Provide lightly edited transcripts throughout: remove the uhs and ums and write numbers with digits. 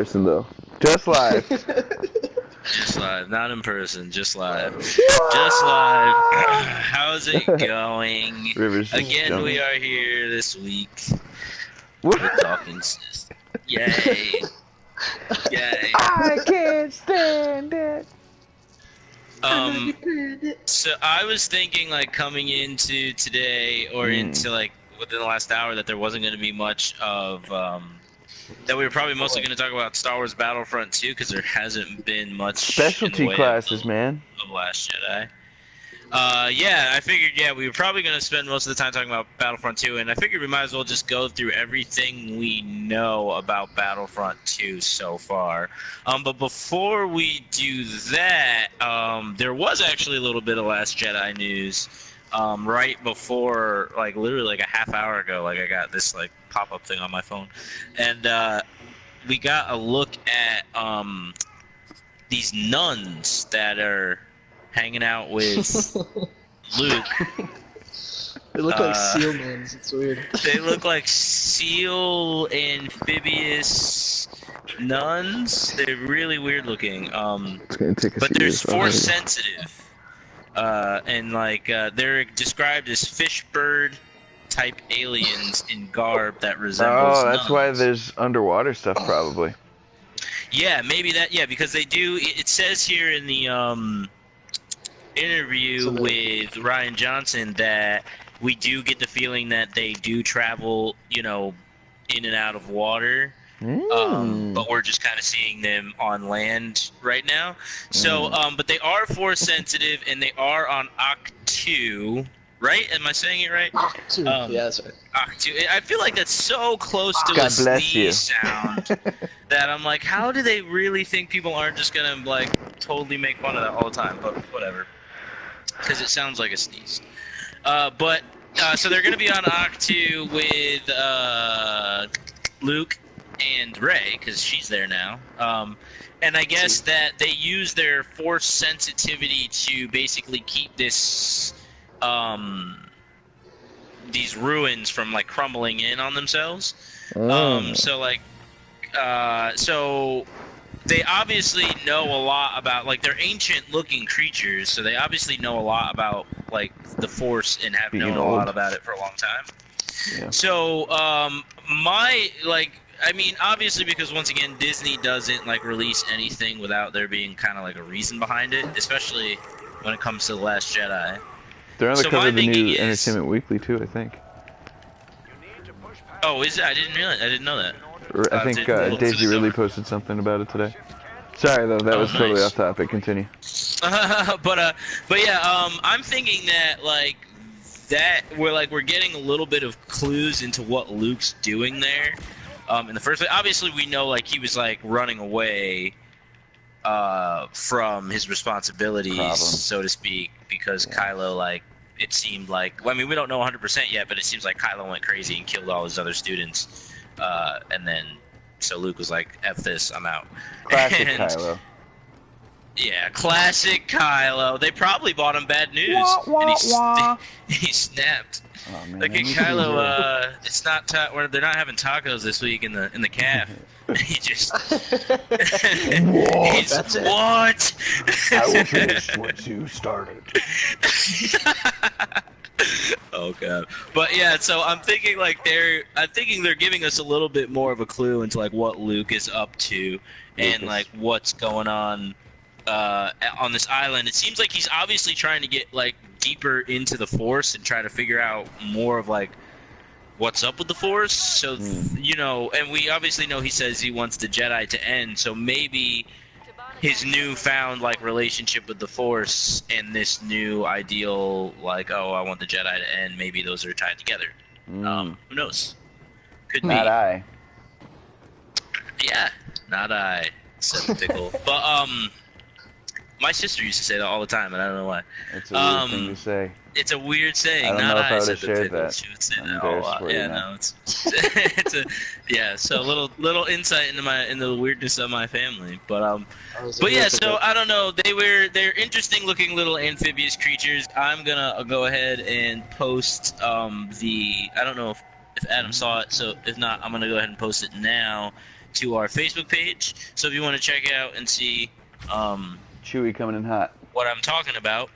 Person though, just live. Just live, not in person, just live. Just live. How's it going? Rivers Again, we are here this week. What? We're talking Sith. Yay. Yay. I can't stand it. So I was thinking, like, coming into today, or into, like, within the last hour, that there wasn't going to be much of, that we were probably mostly going to talk about Star Wars Battlefront 2, because there hasn't been much Specialty in the way classes, man. of Last Jedi. Yeah, I figured, we were probably going to spend most of the time talking about Battlefront 2, and I figured we might as well just go through everything we know about Battlefront 2 so far. But before we do that, there was actually a little bit of Last Jedi news, right before, like, literally like a half hour ago, like, I got this, like, pop-up thing on my phone. And, we got a look at, these nuns that are hanging out with Luke. They look like seal nuns. It's weird. They look like seal amphibious nuns. They're really weird looking. It's gonna take us but they're years, force sensitive. And like they're described as fish bird type aliens in garb that resembles Oh, that's nuns. why there's underwater stuff, probably. Yeah, maybe that. Yeah, because they do. It says here in the interview with Ryan Johnson that we do get the feeling that they do travel, you know, in and out of water. But we're just kind of seeing them on land right now. So, but they are force sensitive, and they are on Octu, right? Am I saying it right? Octu. Yeah, that's right. Octu. I feel like that's so close to God a bless you. sneeze sound that I'm like, how do they really think people aren't just gonna like totally make fun of that all the time? But whatever, because it sounds like a sneeze. So they're gonna be on Octu with Luke and Rey, because she's there now. And I guess that they use their force sensitivity to basically keep this, these ruins from like crumbling in on themselves. So they obviously know a lot about, like, they're ancient looking creatures, so they obviously know a lot about like the force and have known a lot about it for a long time. Yeah. So I mean, obviously, because once again, Disney doesn't like release anything without there being kind of like a reason behind it, especially when it comes to The Last Jedi. They're on the So cover my of the thinking new is- Entertainment Weekly too, I think. Oh, is it? I didn't realize. I didn't know that. I think didn't look Daisy for the really cover. posted something about it today. Sorry though, that was totally nice. off topic. Continue. But yeah, I'm thinking that we're getting a little bit of clues into what Luke's doing there. In the first place, obviously we know like he was like running away from his responsibilities, so to speak, because Kylo, like, it seemed like, well, I mean, we don't know 100% yet, but it seems like Kylo went crazy and killed all his other students, and then so Luke was like, "F this, I'm out." Classic And- Kylo. Yeah, classic Kylo. They probably bought him bad news, and he snapped. Oh, man, Like, I need to Kylo, it's not they're not having tacos this week in the calf. He just he's, That's it. what? I will finish what you started. Oh god. But yeah, so I'm thinking like they're giving us a little bit more of a clue into like what Luke is up to and like what's going on this island. It seems like he's obviously trying to get like deeper into the Force and try to figure out more of like what's up with the Force. So you know, and we obviously know he says he wants the Jedi to end, so maybe his newfound like relationship with the Force and this new ideal, like, oh, I want the Jedi to end, maybe those are tied together. Who knows? Could Not be. I. Yeah, not I, said the pickle. But my sister used to say that all the time, and I don't know why. It's a weird thing to say. It's a weird saying. I don't Not know if I I, would've said the shared pickle. that. She would say I'm that a embarrassed lot. for you Yeah, now. no, it's yeah. So little insight into the weirdness of my family, but yeah. So I don't know. They're interesting looking little amphibious creatures. I'm gonna go ahead and post I don't know if Adam saw it. So if not, I'm gonna go ahead and post it now. to our Facebook page. So if you want to check it out and see Chewie coming in hot. what I'm talking about,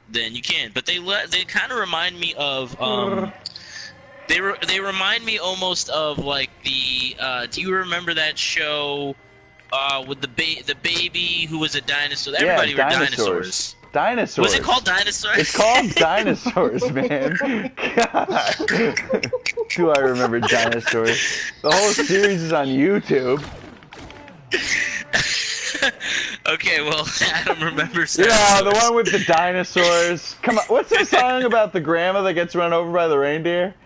then you can. But they kind of remind me of they remind me almost of like the do you remember that show with the baby who was a dinosaur? Everybody were dinosaurs. Dinosaurs. Was it called Dinosaurs? It's called Dinosaurs, man. God. Do I remember Dinosaurs? The whole series is on YouTube. Okay, well, Adam remembers. Yeah, the one with the dinosaurs. Come on, what's that song about the grandma that gets run over by the reindeer?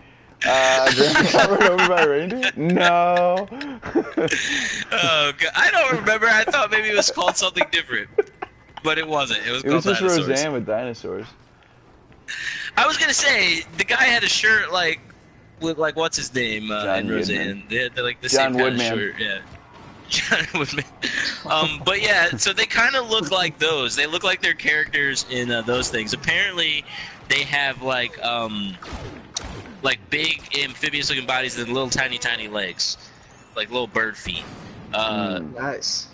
Grandma got run over by a reindeer? No. Oh, God. I don't remember. I thought maybe it was called something different. But it wasn't. It was called just Dinosaurs. Roseanne with dinosaurs. I was gonna say the guy had a shirt like with like what's his name in Roseanne. They had like the John same Woodman. kind of shirt. Yeah. John Woodman. But yeah, so they kind of look like those. They look like their characters in those things. Apparently, they have like big amphibious-looking bodies and little tiny legs, like little bird feet. Nice.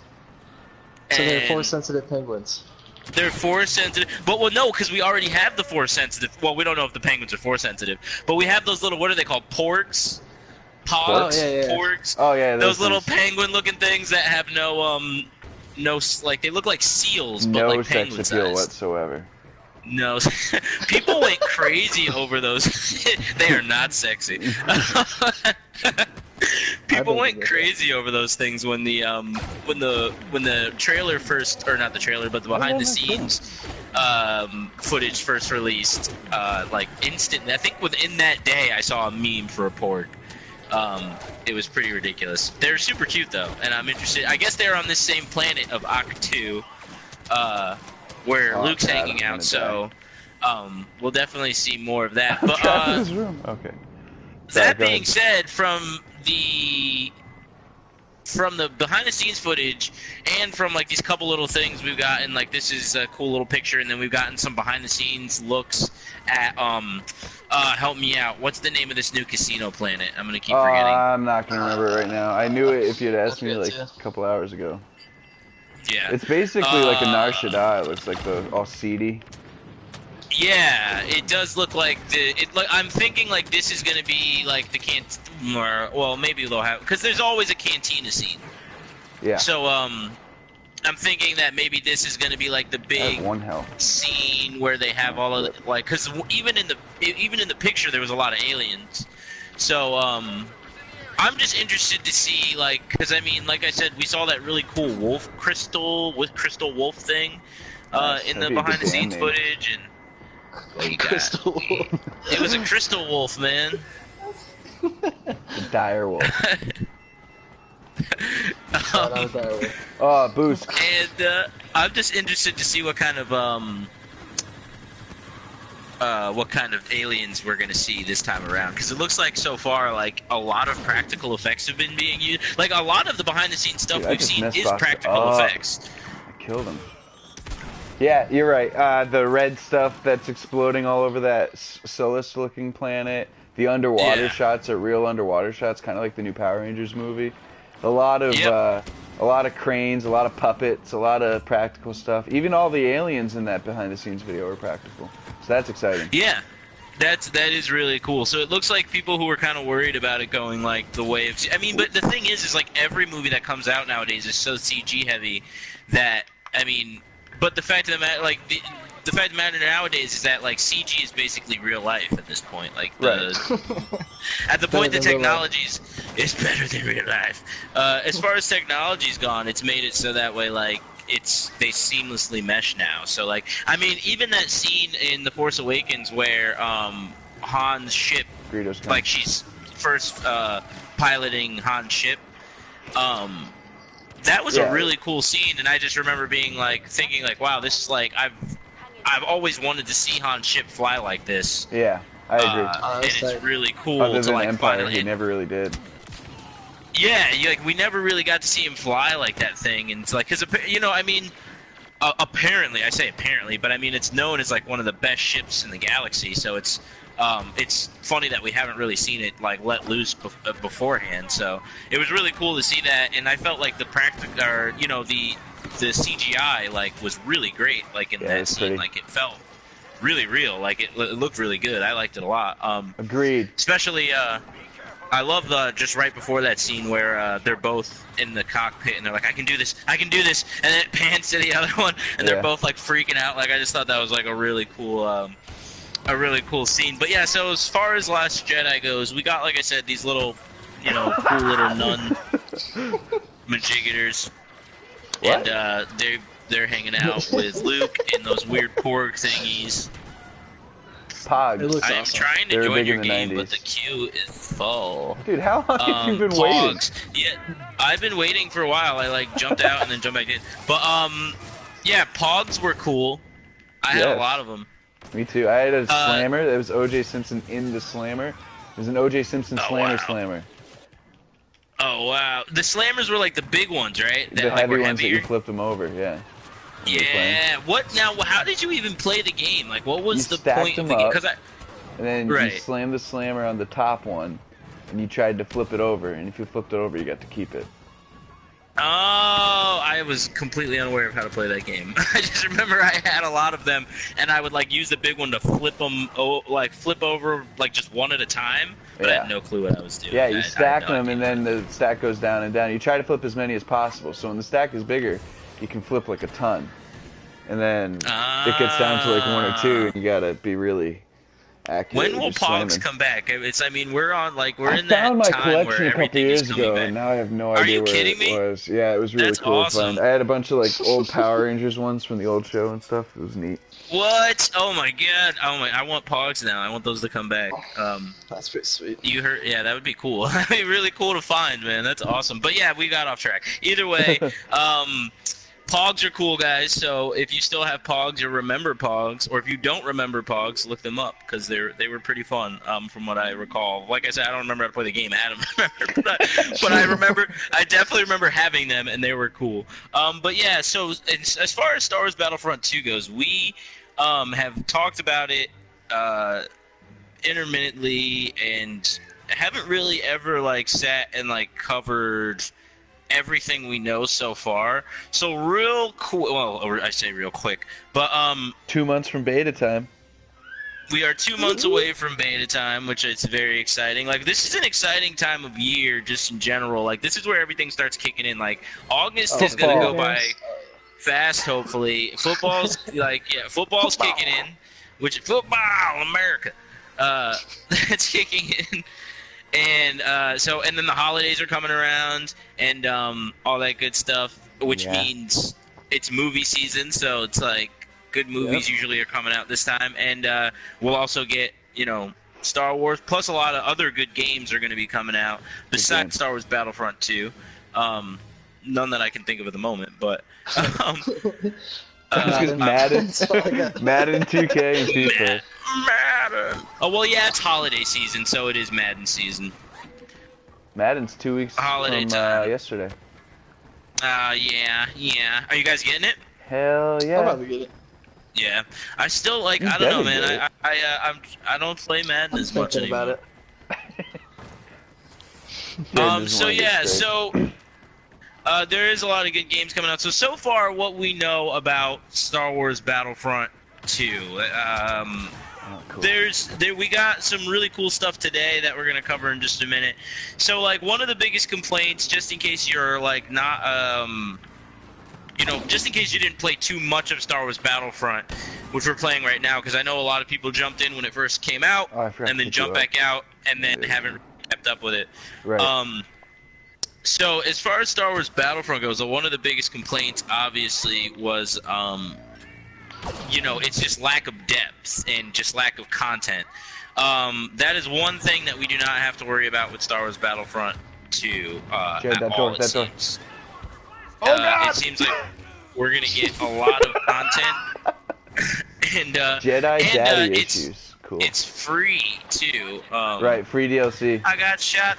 So they're Force-sensitive penguins. They're Force-sensitive, but well, no, because we already have the Force-sensitive. Well, we don't know if the penguins are Force-sensitive, but we have those little, what are they called, porgs? Pogs? Oh, yeah. Porgs? Oh yeah, those little penguin-looking things that have no, like, they look like seals, but no like sex penguin appeal size. whatsoever. No, people went crazy over those. They are not sexy. People went crazy over those things when the trailer first, or not the trailer, but the behind the scenes footage first released. Like instantly, I think within that day, I saw a meme for a porg. It was pretty ridiculous. They're super cute though, and I'm interested. I guess they're on this same planet of Ahch-To, where Luke's hanging out. So we'll definitely see more of that. But in his room. Okay. That being said, from the behind the scenes footage and from like these couple little things we've gotten, like this is a cool little picture, and then we've gotten some behind the scenes looks at help me out, what's the name of this new casino planet? I'm gonna keep forgetting. I'm not gonna remember it right now. I knew it if you'd asked me like a couple hours ago. Yeah, it's basically like a Last Jedi. It looks like all seedy. Yeah, it does look like I'm thinking like this is gonna be like the well, maybe they'll have, because there's always a cantina scene. Yeah. So I'm thinking that maybe this is gonna be like the big scene where they have all of like, because even in the picture there was a lot of aliens. So I'm just interested to see, like, because I mean, like I said, we saw that really cool wolf crystal wolf thing in the behind the scenes footage, and Crystal wolf. It was a crystal wolf, man. The dire wolf. Boost. And I'm just interested to see what kind of aliens we're gonna see this time around, because it looks like so far like a lot of practical effects have been being used. Like a lot of the behind the scenes stuff we've seen is practical effects. I killed him. Yeah, you're right. The red stuff that's exploding all over that Solus-looking planet. The underwater shots are real underwater shots, kind of like the new Power Rangers movie. A lot of cranes, a lot of puppets, a lot of practical stuff. Even all the aliens in that behind-the-scenes video are practical. So that's exciting. Yeah, that is really cool. So it looks like people who were kind of worried about it going like the way of. I mean, but the thing is like every movie that comes out nowadays is so CG heavy that I mean. But the fact of the matter, like the fact of the matter nowadays is that like CG is basically real life at this point. Like at the point the technologies is better than real life. As far as technology's gone, it's made it so that way like they seamlessly mesh now. So like I mean, even that scene in The Force Awakens where Han's ship, like she's first piloting Han's ship. That was a really cool scene, and I just remember being like, thinking like, wow, this is like, I've always wanted to see Han's ship fly like this. Yeah, I agree. And it's really cool. Other than like Empire, he never really did. Yeah, like we never really got to see him fly like that thing, and it's like, because I mean, apparently, I say apparently, but I mean it's known as like one of the best ships in the galaxy, so it's it's funny that we haven't really seen it like let loose beforehand. So it was really cool to see that, and I felt like the the CGI like was really great, like in that scene. Pretty. Like it felt really real, like it looked really good. I liked it a lot. Agreed. Especially, I love just right before that scene where they're both in the cockpit and they're like, I can do this, and then it pans to the other one, and they're both like freaking out. Like I just thought that was like a really cool scene. But yeah, so as far as Last Jedi goes, we got, like I said, these little, cool little nun majigators. What? And they're hanging out with Luke in those weird porg thingies. Pogs. It looks I'm awesome. trying to They were join big your in the game, 90s. but the queue is full. Dude, how long have you been Pogs. waiting? Yeah, I've been waiting for a while. I like jumped out and then jumped back in. But yeah, Pogs were cool. I had a lot of them. Me too. I had a slammer. There was O.J. Simpson in the slammer. There's an O.J. Simpson slammer. Oh wow, the slammers were like the big ones, right? The heavy ones that you flipped them over, yeah. Yeah. What now? How did you even play the game? Like, what was the point of the game? Because and then you slammed the slammer on the top one, and you tried to flip it over. And if you flipped it over, you got to keep it. Oh, I was completely unaware of how to play that game. I just remember I had a lot of them, and I would like use the big one to flip them, flip over like just one at a time. But I had no clue what I was doing. Yeah, you stack them, and then the stack goes down and down. You try to flip as many as possible. So when the stack is bigger, you can flip like a ton. And then it gets down to like one or two, and you gotta be really accurate. When will Pogs come back? We're in that time where I found my collection a couple years ago, and now I have no idea where it was. Yeah, it was really cool to find. I had a bunch of like old Power Rangers ones from the old show and stuff. It was neat. What? Oh my god! I want Pogs now. I want those to come back. That's pretty sweet. You heard? Yeah, that would be cool. That'd be really cool to find, man. That's awesome. But yeah, we got off track. Either way, Pogs are cool, guys. So if you still have Pogs or remember Pogs, or if you don't remember Pogs, look them up because they were pretty fun. From what I recall, like I said, I don't remember how to play the game. Adam remember, but I remember. I definitely remember having them, and they were cool. But yeah, so as far as Star Wars Battlefront 2 goes, we have talked about it intermittently, and haven't really ever like sat and like covered everything we know so far. So real quick, well, I say real quick, but 2 months from beta time. We are 2 months away from beta time, which is very exciting. Like, this is an exciting time of year, just in general. Like, this is where everything starts kicking in. Like, August is gonna go by fast, hopefully. Football's football's kicking in, which football America, it's kicking in. And and then the holidays are coming around, and all that good stuff, which means it's movie season. So it's like good movies usually are coming out this time, and we'll also get Star Wars, plus a lot of other good games are going to be coming out besides Star Wars Battlefront 2. None that I can think of at the moment, but Madden, Madden 2K, and FIFA. Madden. Oh well, yeah, it's holiday season, so it is Madden season. Madden's 2 weeks holiday from time. Yesterday. Yeah. Are you guys getting it? Hell yeah. I'll probably get it. Yeah, I still like. I don't know, man. I don't play Madden as much anymore. About it. So yeah, so there is a lot of good games coming out. So far, what we know about Star Wars Battlefront 2, cool. we got some really cool stuff today that we're gonna cover in just a minute. So like one of the biggest complaints, just in case you're like not just in case you didn't play too much of Star Wars Battlefront, which we're playing right now, because I know a lot of people jumped in when it first came out, and then jumped back out, and then haven't kept up with it. Right. So as far as Star Wars Battlefront goes, one of the biggest complaints, obviously, was it's just lack of depth and just lack of content. That is one thing that we do not have to worry about with Star Wars Battlefront 2 at all, it seems. It seems like we're going to get a lot of content. and Jedi Daddy issues. Cool. It's free, too. Right, free DLC. I got shot.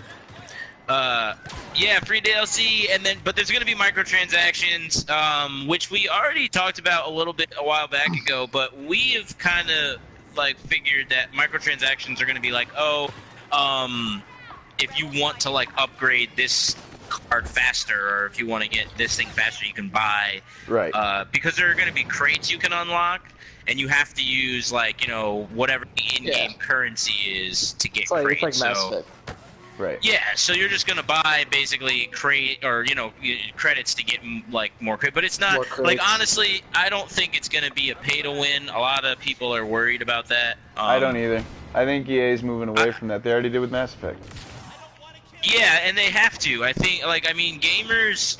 Free DLC, but there's going to be microtransactions, which we already talked about a little bit a while back ago, but we have kind of like figured that microtransactions are going to be like, oh, if you want to like upgrade this card faster, or if you want to get this thing faster, you can buy. Right. Because there are going to be crates you can unlock, and you have to use like whatever the in-game currency is to get crates. It's like Mass Effect. Right. Yeah, so you're just gonna buy basically crate or credits to get like more crate, but it's not like honestly, I don't think it's gonna be a pay to win. A lot of people are worried about that. I don't either. I think EA is moving away from that. They already did with Mass Effect. Yeah, and they have to. I think, gamers.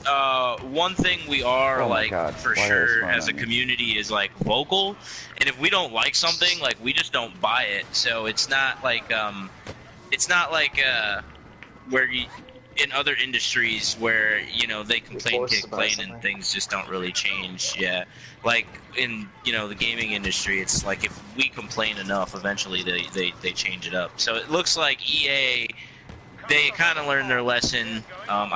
One thing we are for sure as a community is like vocal, and if we don't like something, like we just don't buy it. So it's not like where you, in other industries where they complain and things just don't really change. Yeah, like in the gaming industry, it's like if we complain enough, eventually they change it up. So it looks like EA, they kind of learned their lesson. I'm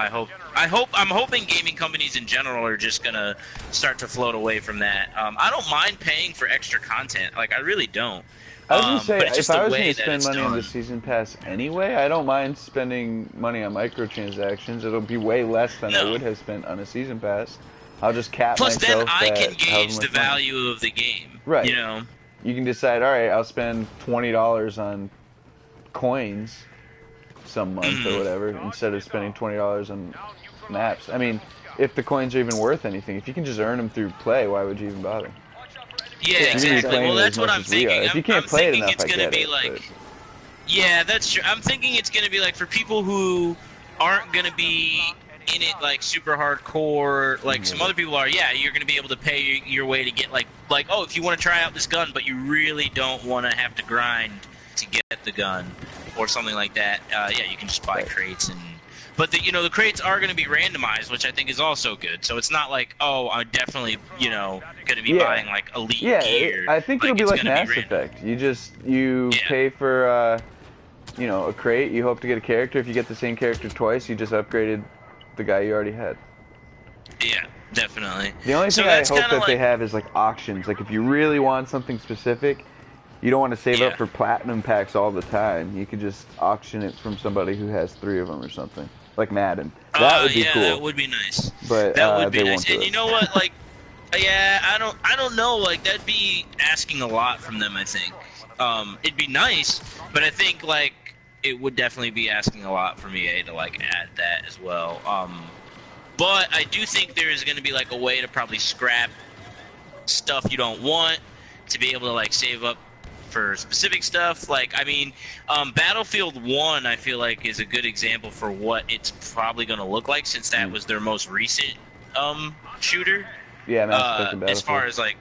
hoping gaming companies in general are just gonna start to float away from that. I don't mind paying for extra content. Like I really don't. I was gonna say, if I was gonna spend money on the season pass anyway, I don't mind spending money on microtransactions. It'll be way less than I would have spent on a season pass. I'll just cap myself. Plus, then I can gauge the value of the game. Right. You can decide. All right, I'll spend $20 on coins some month or whatever, instead of spending $20 on maps. I mean, if the coins are even worth anything, if you can just earn them through play, why would you even bother? Yeah, exactly. Well, that's what I'm thinking. If you can't play it enough, it's going to be like, yeah, that's true. I'm thinking it's going to be like for people who aren't going to be in it like super hardcore, like some other people are. Yeah, you're going to be able to pay your way to get like oh, if you want to try out this gun, but you really don't want to have to grind to get the gun or something like that. Yeah, you can just buy crates and. But the crates are going to be randomized, which I think is also good. So it's not like, oh, I'm definitely going to be buying like elite gear. I think it'll be like Mass Effect. You pay for a crate. You hope to get a character. If you get the same character twice, you just upgraded the guy you already had. Yeah, definitely. The only thing I hope that they have is like auctions. Like if you really want something specific, you don't want to save up for platinum packs all the time. You could just auction it from somebody who has 3 of them or something. Like Madden. That would be cool. That would be nice. But that would be nice. And you know what? Like, I don't know. Like, that'd be asking a lot from them. I think it'd be nice, but I think like it would definitely be asking a lot from EA to like add that as well. But I do think there is going to be like a way to probably scrap stuff you don't want to be able to like save up for specific stuff. Like, I mean, Battlefield 1, I feel like, is a good example for what it's probably going to look like, since that was their most recent shooter. Yeah, as far as, like,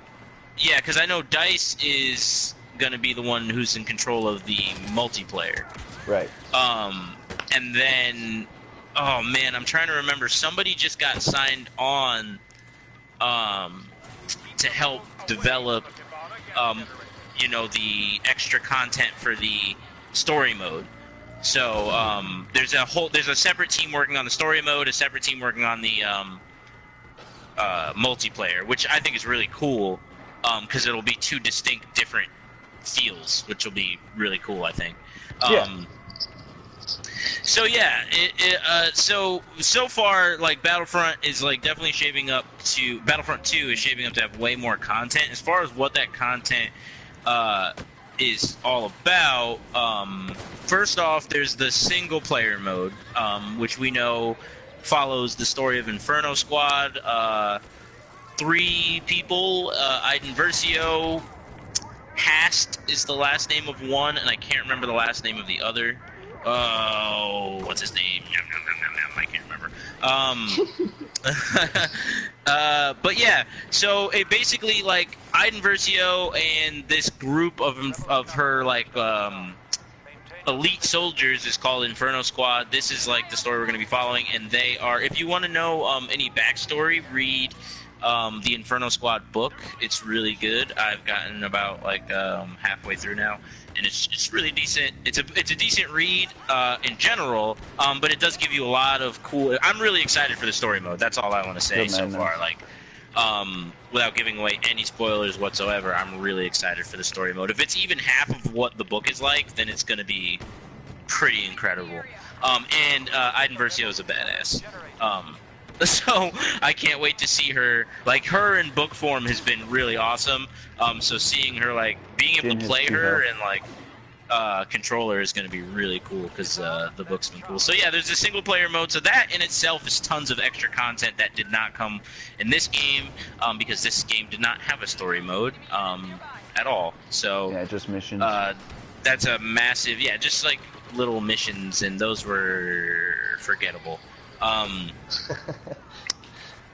yeah, because I know DICE is going to be the one who's in control of the multiplayer. Right. And then, oh, man, I'm trying to remember. Somebody just got signed on to help develop the extra content for the story mode. So there's a separate team working on the story mode, a separate team working on the multiplayer, which I think is really cool, because it'll be 2 distinct different feels, which will be really cool, I think. So yeah, so far, like, Battlefront is like definitely shaping up to Battlefront 2 is shaping up to have way more content. As far as what that content is all about, first off, there's the single player mode, which we know follows the story of Inferno Squad. 3 people, Iden Versio, Hast is the last name of one, and I can't remember the last name of the other. Oh, what's his name? I can't remember. But yeah, so it basically, like, Iden Versio and this group of her, like, elite soldiers is called Inferno Squad. This is, like, the story we're going to be following, and they are, if you want to know any backstory, read the Inferno Squad book. It's really good. I've gotten about, like, halfway through now, and it's really decent. It's a decent read in general, but it does give you a lot of cool. I'm really excited for the story mode. That's all I want to say so far. Like, Without giving away any spoilers whatsoever, I'm really excited for the story mode. If it's even half of what the book is like, then it's going to be pretty incredible. And Iden Versio is a badass. So I can't wait to see her. Like, her in book form has been really awesome. So seeing her, like, being able to play her and, like, controller is going to be really cool because the book's been cool. So yeah, there's a single player mode. So that in itself is tons of extra content that did not come in this game because this game did not have a story mode at all. So yeah, just missions. That's a massive, yeah, just like little missions, and those were forgettable, to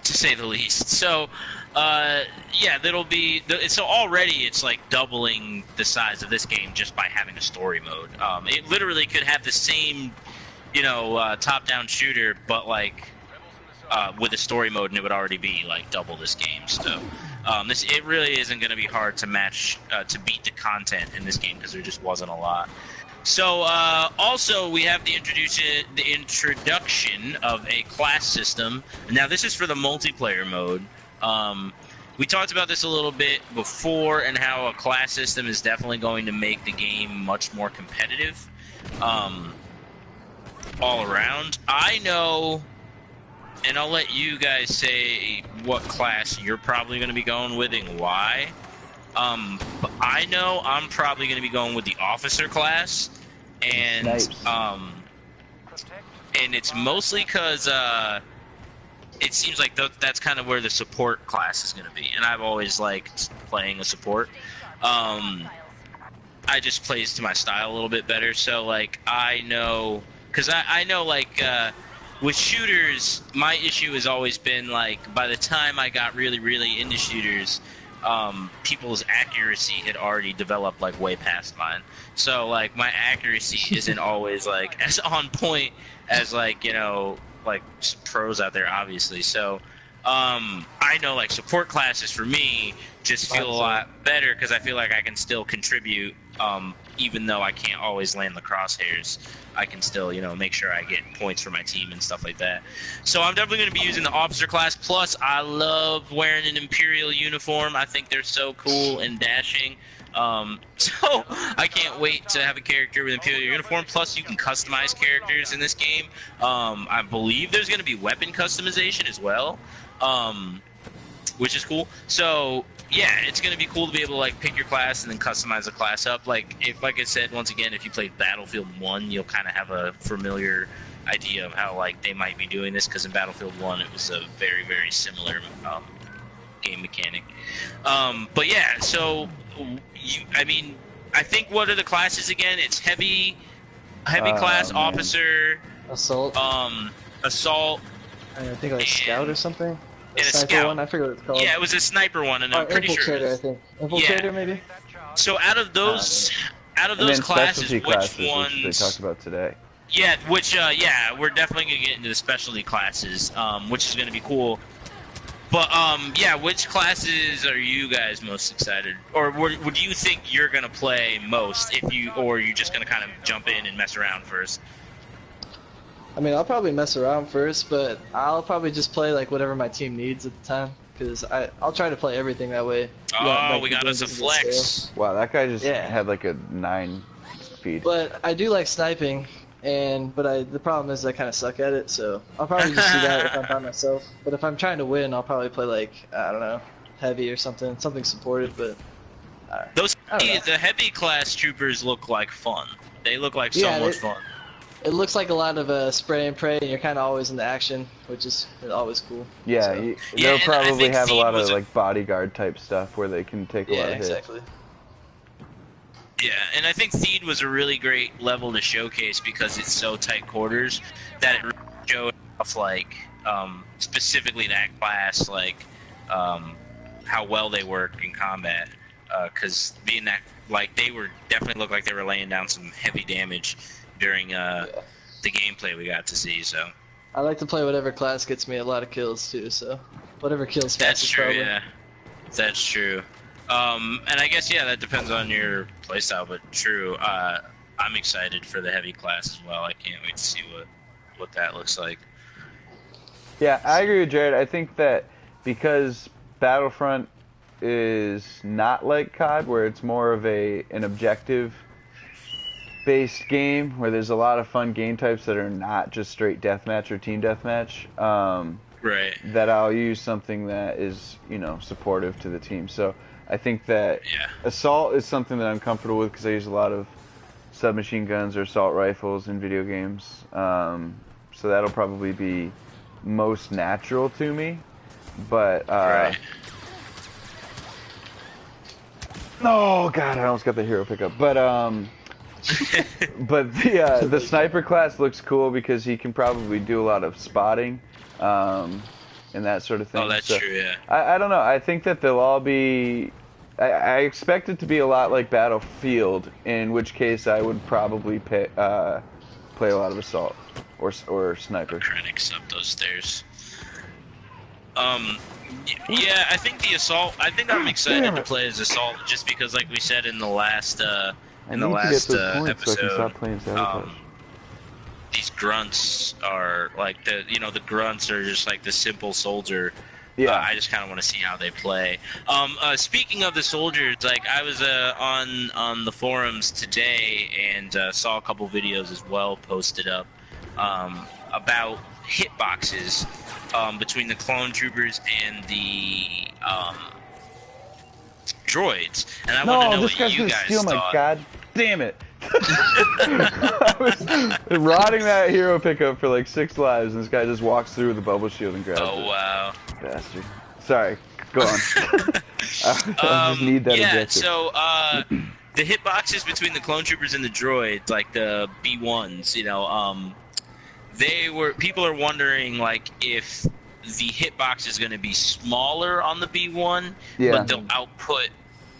say the least. So yeah, that'll be so already it's like doubling the size of this game just by having a story mode. It literally could have the same, you know, top-down shooter, but like with a story mode, and it would already be like double this game. So it really isn't going to be hard to match to beat the content in this game because there just wasn't a lot. So also we have the introduction of a class system. Now this is for the multiplayer mode. We talked about this a little bit before, and how a class system is definitely going to make the game much more competitive all around. I know, and I'll let you guys say what class you're probably going to be going with and why. But I know I'm probably going to be going with the officer class, and and it's mostly because it seems like that's kind of where the support class is going to be, and I've always liked playing a support. I just plays to my style a little bit better, so like I know, because I know like with shooters, my issue has always been like by the time I got really into shooters, people's accuracy had already developed like way past mine. So like my accuracy isn't always like as on point as like, you know, like pros out there, obviously. So I know like support classes for me just feel a lot better because I feel like I can still contribute, even though I can't always land the crosshairs. I can still, you know, make sure I get points for my team and stuff like that. So I'm definitely going to be using the officer class. Plus, I love wearing an Imperial uniform. I think they're so cool and dashing. So I can't wait to have a character with Imperial uniform. Plus, you can customize characters in this game. I believe there's going to be weapon customization as well, which is cool. So yeah, it's going to be cool to be able to like pick your class and then customize the class up. Like I said, once again, if you played Battlefield 1, you'll kind of have a familiar idea of how like they might be doing this, because in Battlefield 1 it was a very similar game mechanic. But yeah, so I mean, I think what are the classes again? It's heavy class, officer, assault, assault. I think like scout or something. And a sniper scout one, I forget what it's called. Yeah, it was a sniper one, and I'm pretty sure. Infiltrator, I think. Infiltrator, maybe. So out of those classes, which ones? Which they talked about today. Yeah, we're definitely gonna get into the specialty classes, which is gonna be cool. But yeah, which classes are you guys most excited, or would you think you're gonna play most or you're just gonna kind of jump in and mess around first? I mean, I'll probably mess around first, but I'll probably just play like whatever my team needs at the time, because I'll try to play everything that way. We got us a flex. Wow, that guy just had like a 9 speed. But I do like sniping, but the problem is I kind of suck at it, so I'll probably just do that if I'm by myself. But if I'm trying to win, I'll probably play like, I don't know, heavy or something supported. But the heavy class troopers look like fun. They look like so much fun. It looks like a lot of spray and pray, and you're kind of always in the action, which is always cool. Yeah, so. They'll probably have a lot of like bodyguard type stuff where they can take a lot of hits. Exactly. Yeah, and I think Theed was a really great level to showcase because it's so tight quarters that it really showed off like specifically that class, like how well they work in combat. Because being that, like, they were definitely looked like they were laying down some heavy damage during the gameplay we got to see. So I like to play whatever class gets me a lot of kills too. So whatever kills fast. That's true. Probably. Yeah, that's true. And I guess that depends on your playstyle, but true. I'm excited for the heavy class as well. I can't wait to see what that looks like. Yeah, I agree with Jared. I think that because Battlefront is not like COD, where it's more of an objective-based game, where there's a lot of fun game types that are not just straight deathmatch or team deathmatch. Right. That I'll use something that is, supportive to the team. So I think that assault is something that I'm comfortable with because I use a lot of submachine guns or assault rifles in video games. So that'll probably be most natural to me. But right. Oh god, I almost got the hero pickup. But but the sniper class looks cool because he can probably do a lot of spotting, and that sort of thing. Oh, that's true. Yeah. I don't know. I think that they'll all be. I expect it to be a lot like Battlefield, in which case I would probably play a lot of assault or sniper. I'm trying to accept those stairs. Yeah, I think the assault. I think I'm excited to play as assault, just because, like we said in the last episode, So I can stop playing Sabotage. these grunts are like the grunts are just like the simple soldier. Yeah. I just kind of want to see how they play. Speaking of the soldiers, like I was on the forums today and saw a couple videos as well posted up about hitboxes between the clone troopers and the droids, and I want to know what you guys steal thought. My god damn it! I was rotting that hero pickup for like 6 lives, and this guy just walks through with the bubble shield and grabs it. Oh wow! Bastard. Sorry, go on. I just need that objective. So the hitboxes between the clone troopers and the droids, like the B1s, people are wondering like if the hitbox is going to be smaller on the B1, but they'll output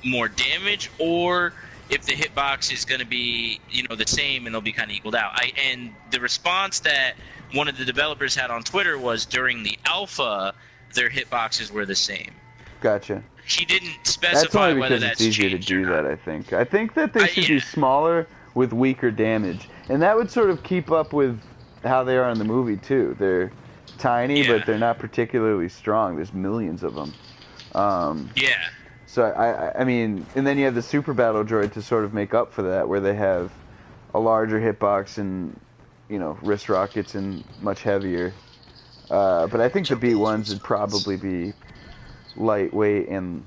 more damage, or if the hitbox is going to be the same and they'll be kind of equaled out. And the response that one of the developers had on Twitter was during the alpha, their hitboxes were the same. Gotcha. He didn't specify whether that's it's easier to do that. I think that they should be smaller with weaker damage, and that would sort of keep up with how they are in the movie too. They're tiny, but they're not particularly strong. There's millions of them. So I mean, and then you have the super battle droid to sort of make up for that, where they have a larger hitbox and wrist rockets and much heavier. But I think the B1s would probably be lightweight and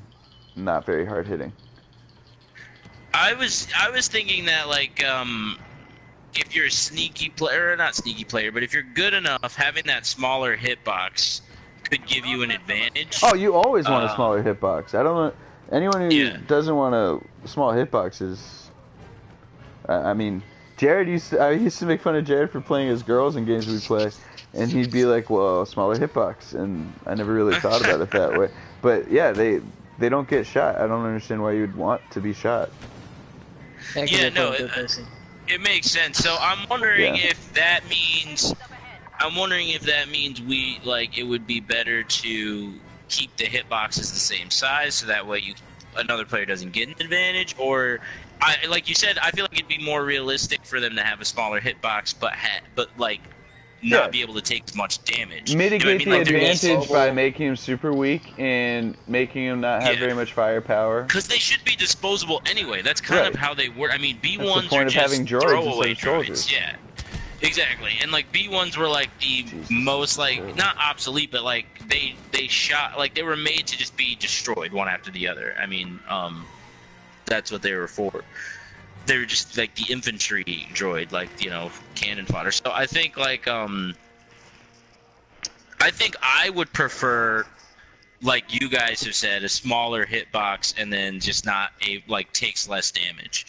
not very hard hitting. I was thinking that like if you're a sneaky player, or not sneaky player, but if you're good enough, having that smaller hitbox could give you an advantage. Oh, you always want a smaller hitbox. I don't want anyone who doesn't want a small hitbox is. I mean, I used to make fun of Jared for playing as girls in games we play, and he'd be like, "Well, smaller hitbox," and I never really thought about it that way. But yeah, they don't get shot. I don't understand why you'd want to be shot. Yeah, no. It makes sense. So I'm wondering if that means it would be better to keep the hitboxes the same size, so that way another player doesn't get an advantage, or like you said, I feel like it'd be more realistic for them to have a smaller hitbox, but not be able to take as much damage. Mitigate the advantage by making him super weak and making him not have very much firepower. Because they should be disposable anyway. That's kind of how they work. I mean, B1s are just having droids throwaway instead of droids. soldiers. Yeah, exactly. And like B1s were like the most not obsolete, but like they shot like they were made to just be destroyed one after the other. I mean, that's what they were for. They were just like the infantry droid, like cannon fodder. So I think I would prefer, like you guys have said, a smaller hitbox, and then just takes less damage.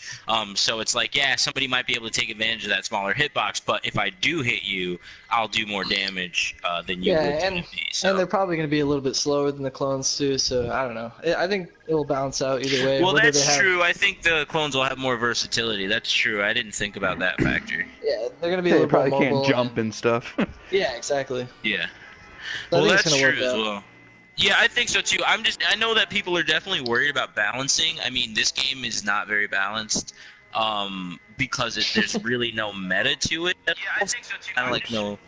So it's like, somebody might be able to take advantage of that smaller hitbox, but if I do hit you, I'll do more damage than you would to me. So. And they're probably going to be a little bit slower than the clones too. So I don't know. I think it will balance out either way. Well, that's true. I think the clones will have more versatility. That's true. I didn't think about that factor. Yeah, they're going to be a little probably more mobile can't jump and stuff. Yeah, exactly. Yeah. So well, that's true as well. Yeah, I think so too. I know that people are definitely worried about balancing. I mean, this game is not very balanced because there's really no meta to it. Yeah, I think so too. Kind of like no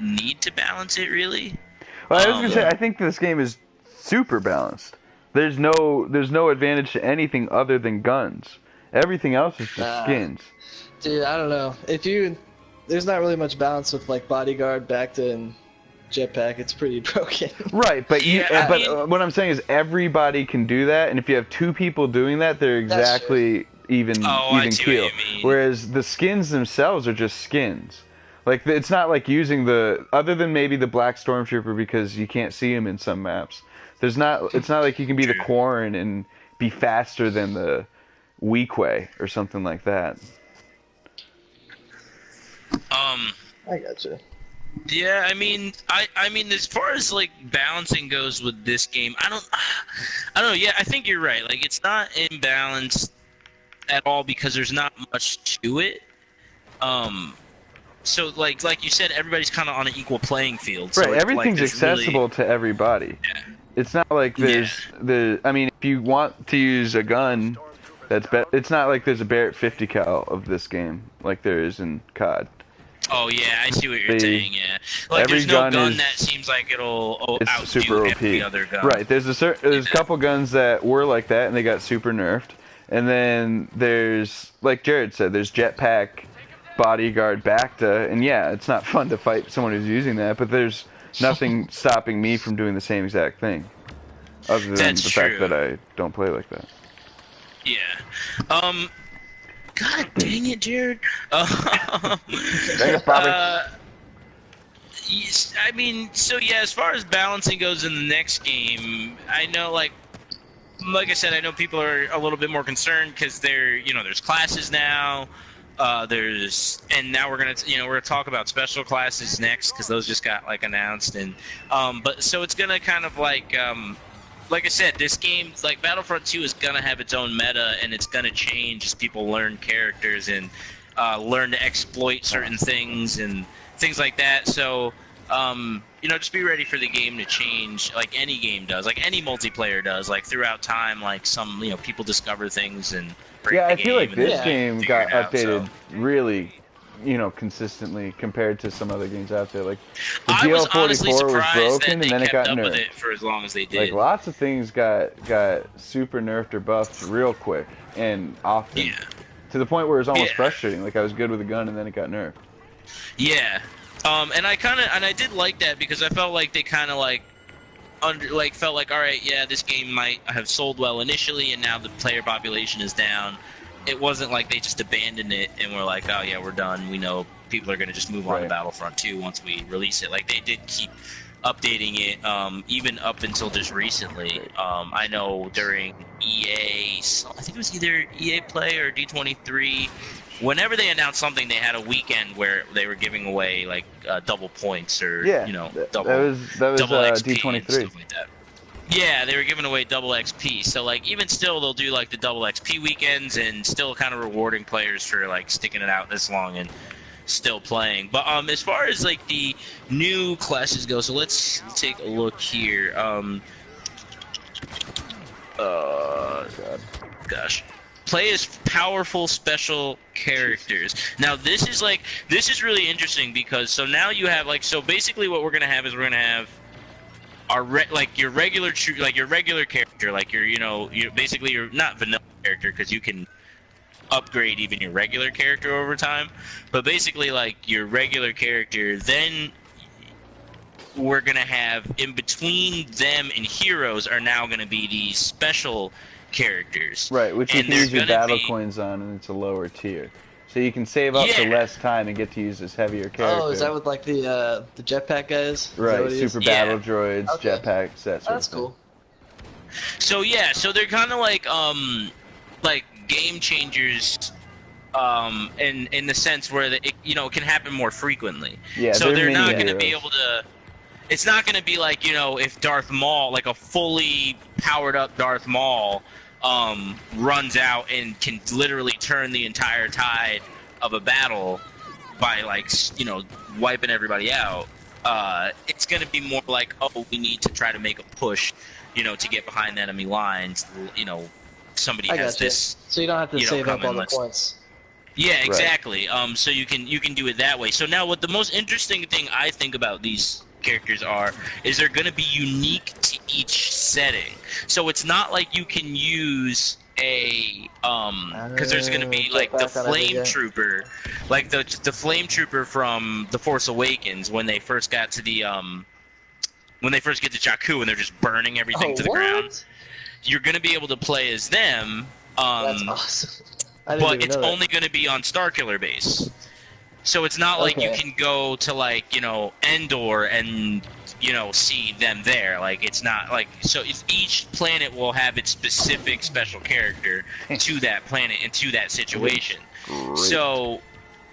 need to balance it really. Well, I was gonna say, I think this game is super balanced. There's no advantage to anything other than guns. Everything else is just skins. Dude, I don't know. There's not really much balance with like bodyguard, Bacta, and jetpack. It's pretty broken. Right, but what I'm saying is everybody can do that, and if you have two people doing that, they're exactly even keel. Whereas the skins themselves are just skins. Like, it's not like using other than maybe the Black Stormtrooper, because you can't see him in some maps. It's not like you can be the Quarren and be faster than the Weequay or something like that. I gotcha. Yeah, I mean, as far as like balancing goes with this game, I don't know. Yeah, I think you're right. Like, it's not imbalanced at all because there's not much to it. So like you said, everybody's kind of on an equal playing field. So right, everything's accessible to everybody. Yeah. It's not like I mean, if you want to use a gun, it's not like there's a Barrett 50 cal of this game like there is in COD. Oh yeah, I see what you're saying. Yeah, like there's no gun that seems like it'll outdo every other gun. Right. There's a couple guns that were like that and they got super nerfed, and then there's, like Jared said, there's jetpack, bodyguard, Bacta, and yeah, it's not fun to fight someone who's using that, but there's nothing stopping me from doing the same exact thing, other than the fact that I don't play like that. Yeah. God dang it, Jared. Thanks, Bobby. I mean, so yeah, as far as balancing goes in the next game, I know, like I said, I know people are a little bit more concerned because there's classes now. And now we're gonna talk about special classes next because those just got like announced, and but so it's gonna kind of like I said, this game, like Battlefront 2, is gonna have its own meta, and it's gonna change as people learn characters and learn to exploit certain things and things like that. So just be ready for the game to change, like any game does, like any multiplayer does, like throughout time. Like some people discover things and I feel like this game got updated really, consistently compared to some other games out there. Like the DL44 was broken and then it got nerfed. With it for as long as they did. Like lots of things got super nerfed or buffed real quick and often, to the point where it was almost frustrating. Like I was good with a gun and then it got nerfed. Yeah, and I did like that because I felt like they kind of felt like, all right, yeah, this game might have sold well initially, and now the player population is down. It wasn't like they just abandoned it and were like, oh yeah, we're done. We know people are going to just move on to Battlefront 2 once we release it. Like, they did keep updating it, even up until just recently. I know during EA, I think it was either EA Play or D23, whenever they announced something, they had a weekend where they were giving away like double points or double XP D23 and stuff like that. Yeah, they were giving away double XP. So like even still, they'll do like the double XP weekends and still kind of rewarding players for like sticking it out this long and still playing. But as far as like the new classes go, so let's take a look here. Gosh. Play as powerful special characters. Now this is really interesting because so now you have basically what we're gonna have is we're gonna have our your regular character, like you're basically your not vanilla character because you can upgrade even your regular character over time, but basically like your regular character. Then we're gonna have in between them and heroes are now gonna be these special characters. Right, which you can use your battle coins on, and it's a lower tier. So you can save up for less time and get to use this heavier character. Oh, is that with like the jetpack guys? Right, super battle droids, jetpacks, that sort That's of thing. cool. So yeah, so they're kind of like game changers, in the sense where it can happen more frequently. Yeah, so they're not going to be able to. It's not going to be like if Darth Maul, like a fully powered up Darth Maul, runs out and can literally turn the entire tide of a battle by wiping everybody out. It's going to be more like, oh, we need to try to make a push, to get behind enemy lines. Somebody has this. So you don't have to save up all the points. Yeah, exactly. Right. So you can do it that way. So now, what the most interesting thing I think about these characters is they're going to be unique to each setting. So it's not like you can use a because there's going to be like the flame trooper, like the flame trooper from The Force Awakens when they first got to the when they first get to Jakku and they're just burning everything to the ground. You're going to be able to play as them. That's awesome. But it's only going to be on Starkiller base. So it's not like you can go to, like, you know, Endor and, you know, see them there. Like, it's not like... So each planet will have its specific special character to that planet and to that situation. Great. So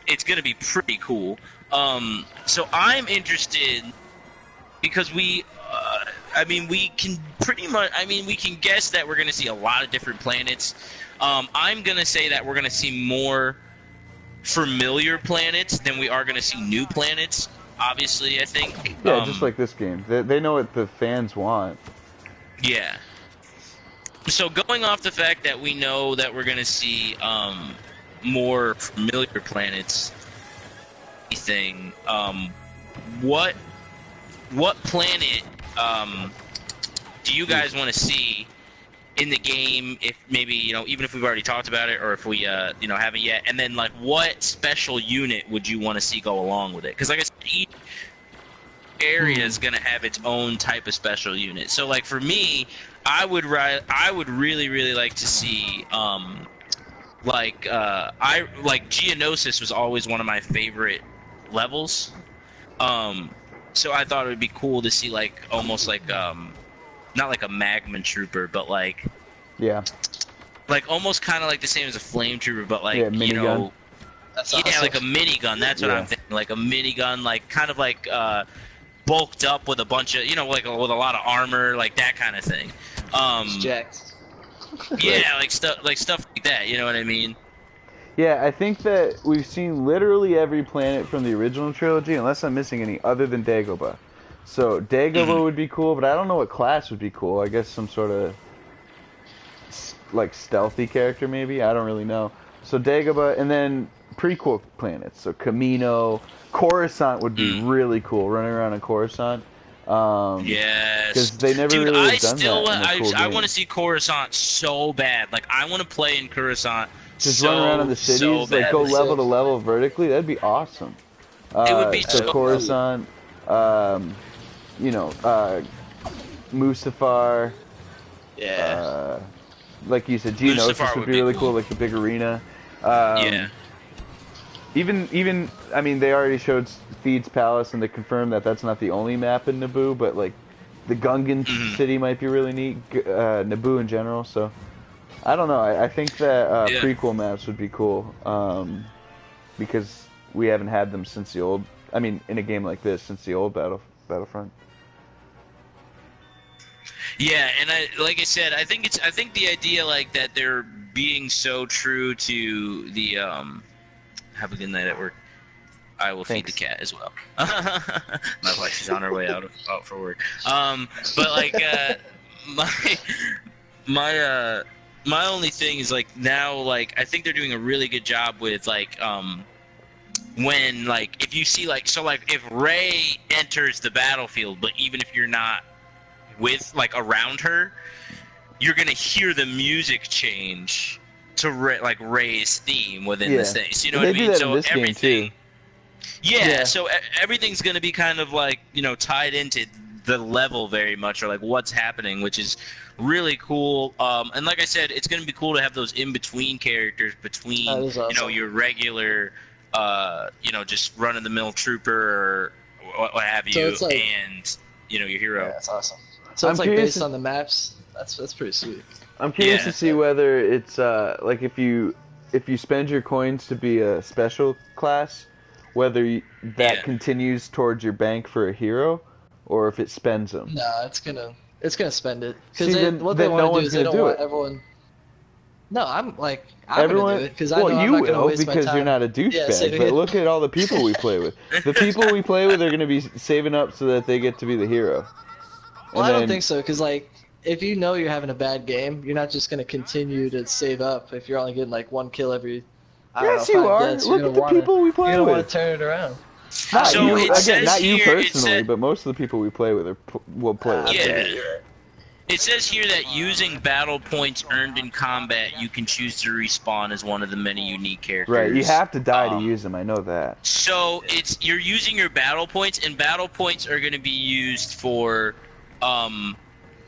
it's going to be pretty cool. So I'm interested because we... I mean, we can pretty much... I mean, we can guess that we're going to see a lot of different planets. I'm going to say that we're going to see more familiar planets than we are going to see new planets, obviously, I think. Yeah, just like this game. They know what the fans want. Yeah. So going off the fact that we know that we're going to see more familiar planets, what planet do you guys want to see in the game, if maybe, you know, even if we've already talked about it, or if we, you know, haven't yet, and then, like, what special unit would you want to see go along with it? Because, like I said, each area is going to have its own type of special unit. So, like, for me, I would really, really like to see, Geonosis was always one of my favorite levels. So I thought it would be cool to see, like, almost like, not like a magma trooper, but like, yeah, like almost kind of like the same as a flame trooper, but like, yeah, you know, that's yeah, awesome. like a minigun. That's what I'm thinking, like a minigun, like kind of like bulked up with a bunch of, you know, like with a lot of armor, like that kind of thing. Jacked. Yeah, like stuff like that. You know what I mean? Yeah, I think that we've seen literally every planet from the original trilogy, unless I'm missing any, other than Dagobah. So Dagobah would be cool, but I don't know what class would be cool. I guess some sort of like stealthy character, maybe. I don't really know. So Dagobah, and then prequel planets. So Kamino, Coruscant would be really cool. Running around in Coruscant. Yes. Because they never really have done that. I want to see Coruscant so bad. Like, I want to play in Coruscant. Just run around in the cities, like go level to level vertically. That'd be awesome. It would be so Coruscant. You know, Mustafar. Yeah. Like you said, Geonosis would be really cool, like the big arena. Yeah. Even, I mean, they already showed Theed's Palace, and they confirmed that that's not the only map in Naboo, but like the Gungan city might be really neat. Naboo in general, so I don't know. I think that prequel maps would be cool, because we haven't had them since the old. I mean, in a game like this, since the old Battlefront. Yeah, and like I said, I think the idea like that they're being so true to the have a good night at work. I will feed the cat as well. My wife is on her way out for work. But like my only thing is like now, like I think they're doing a really good job with like when like if you see like, so like if Rey enters the battlefield, but even if you're not with like around her, you're gonna hear the music change to like Rey's theme within this thing. So you know what I mean? So everything. Yeah, so everything's gonna be kind of like, you know, tied into the level very much, or like what's happening, which is really cool. And like I said, it's gonna be cool to have those in between characters between you know, your regular you know, just run of the mill trooper or what have you, like, and you know, your hero. Yeah, that's awesome. So it's like based on the maps. That's pretty sweet. I'm curious to see whether it's like if you spend your coins to be a special class, whether that continues towards your bank for a hero, or if it spends them. No, it's gonna spend it because what they want to do is they don't want everyone. No, I'm gonna do it because I know I'm not gonna waste my time. Because you're not a douchebag. But look at all the people we play with. The people we play with are gonna be saving up so that they get to be the hero. Well, I don't think so, because like if you know you're having a bad game, you're not just gonna continue to save up if you're only getting like one kill every. Yes, you are. Look at the people we play with. You're gonna want to turn it around. Not you personally, but most of the people we play with will play with. It says here that using battle points earned in combat, you can choose to respawn as one of the many unique characters. Right, you have to die to use them. I know that. So you're using your battle points, and battle points are going to be used for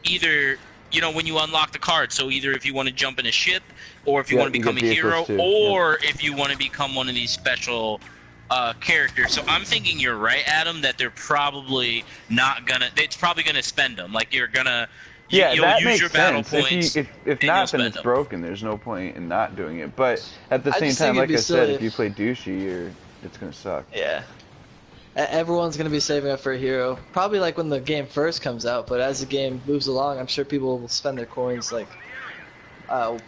either when you unlock the card. So either if you want to jump in a ship, or if you want to become a hero, or if you want to become one of these special characters. So I'm thinking you're right, Adam, that they're probably not gonna. It's probably gonna spend them. Like you're gonna. You'll that use makes your sense. battle points. If not, then it's broken. There's no point in not doing it. But at the same time, like I said, if you play douchey, it's gonna suck. Yeah. Everyone's gonna be saving up for a hero. Probably like when the game first comes out, but as the game moves along, I'm sure people will spend their coins like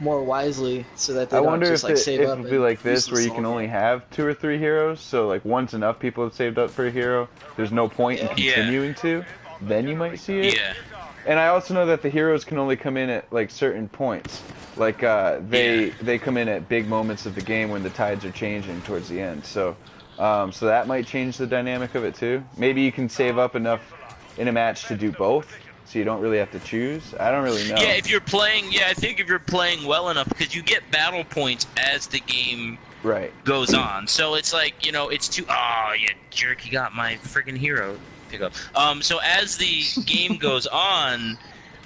more wisely so that they don't just like save up. I wonder if it'll be like this, where you can only have 2 or 3 heroes. So like once enough people have saved up for a hero, there's no point in continuing to. Then you might see it. Yeah. And I also know that the heroes can only come in at like certain points. Like they come in at big moments of the game when the tides are changing towards the end. So so that might change the dynamic of it too. Maybe you can save up enough in a match to do both, so you don't really have to choose. I don't really know. Yeah, if you're playing, I think if you're playing well enough, because you get battle points as the game goes on. So it's like, it's too. Oh, you jerk! You got my freaking hero. Up. So as the game goes on,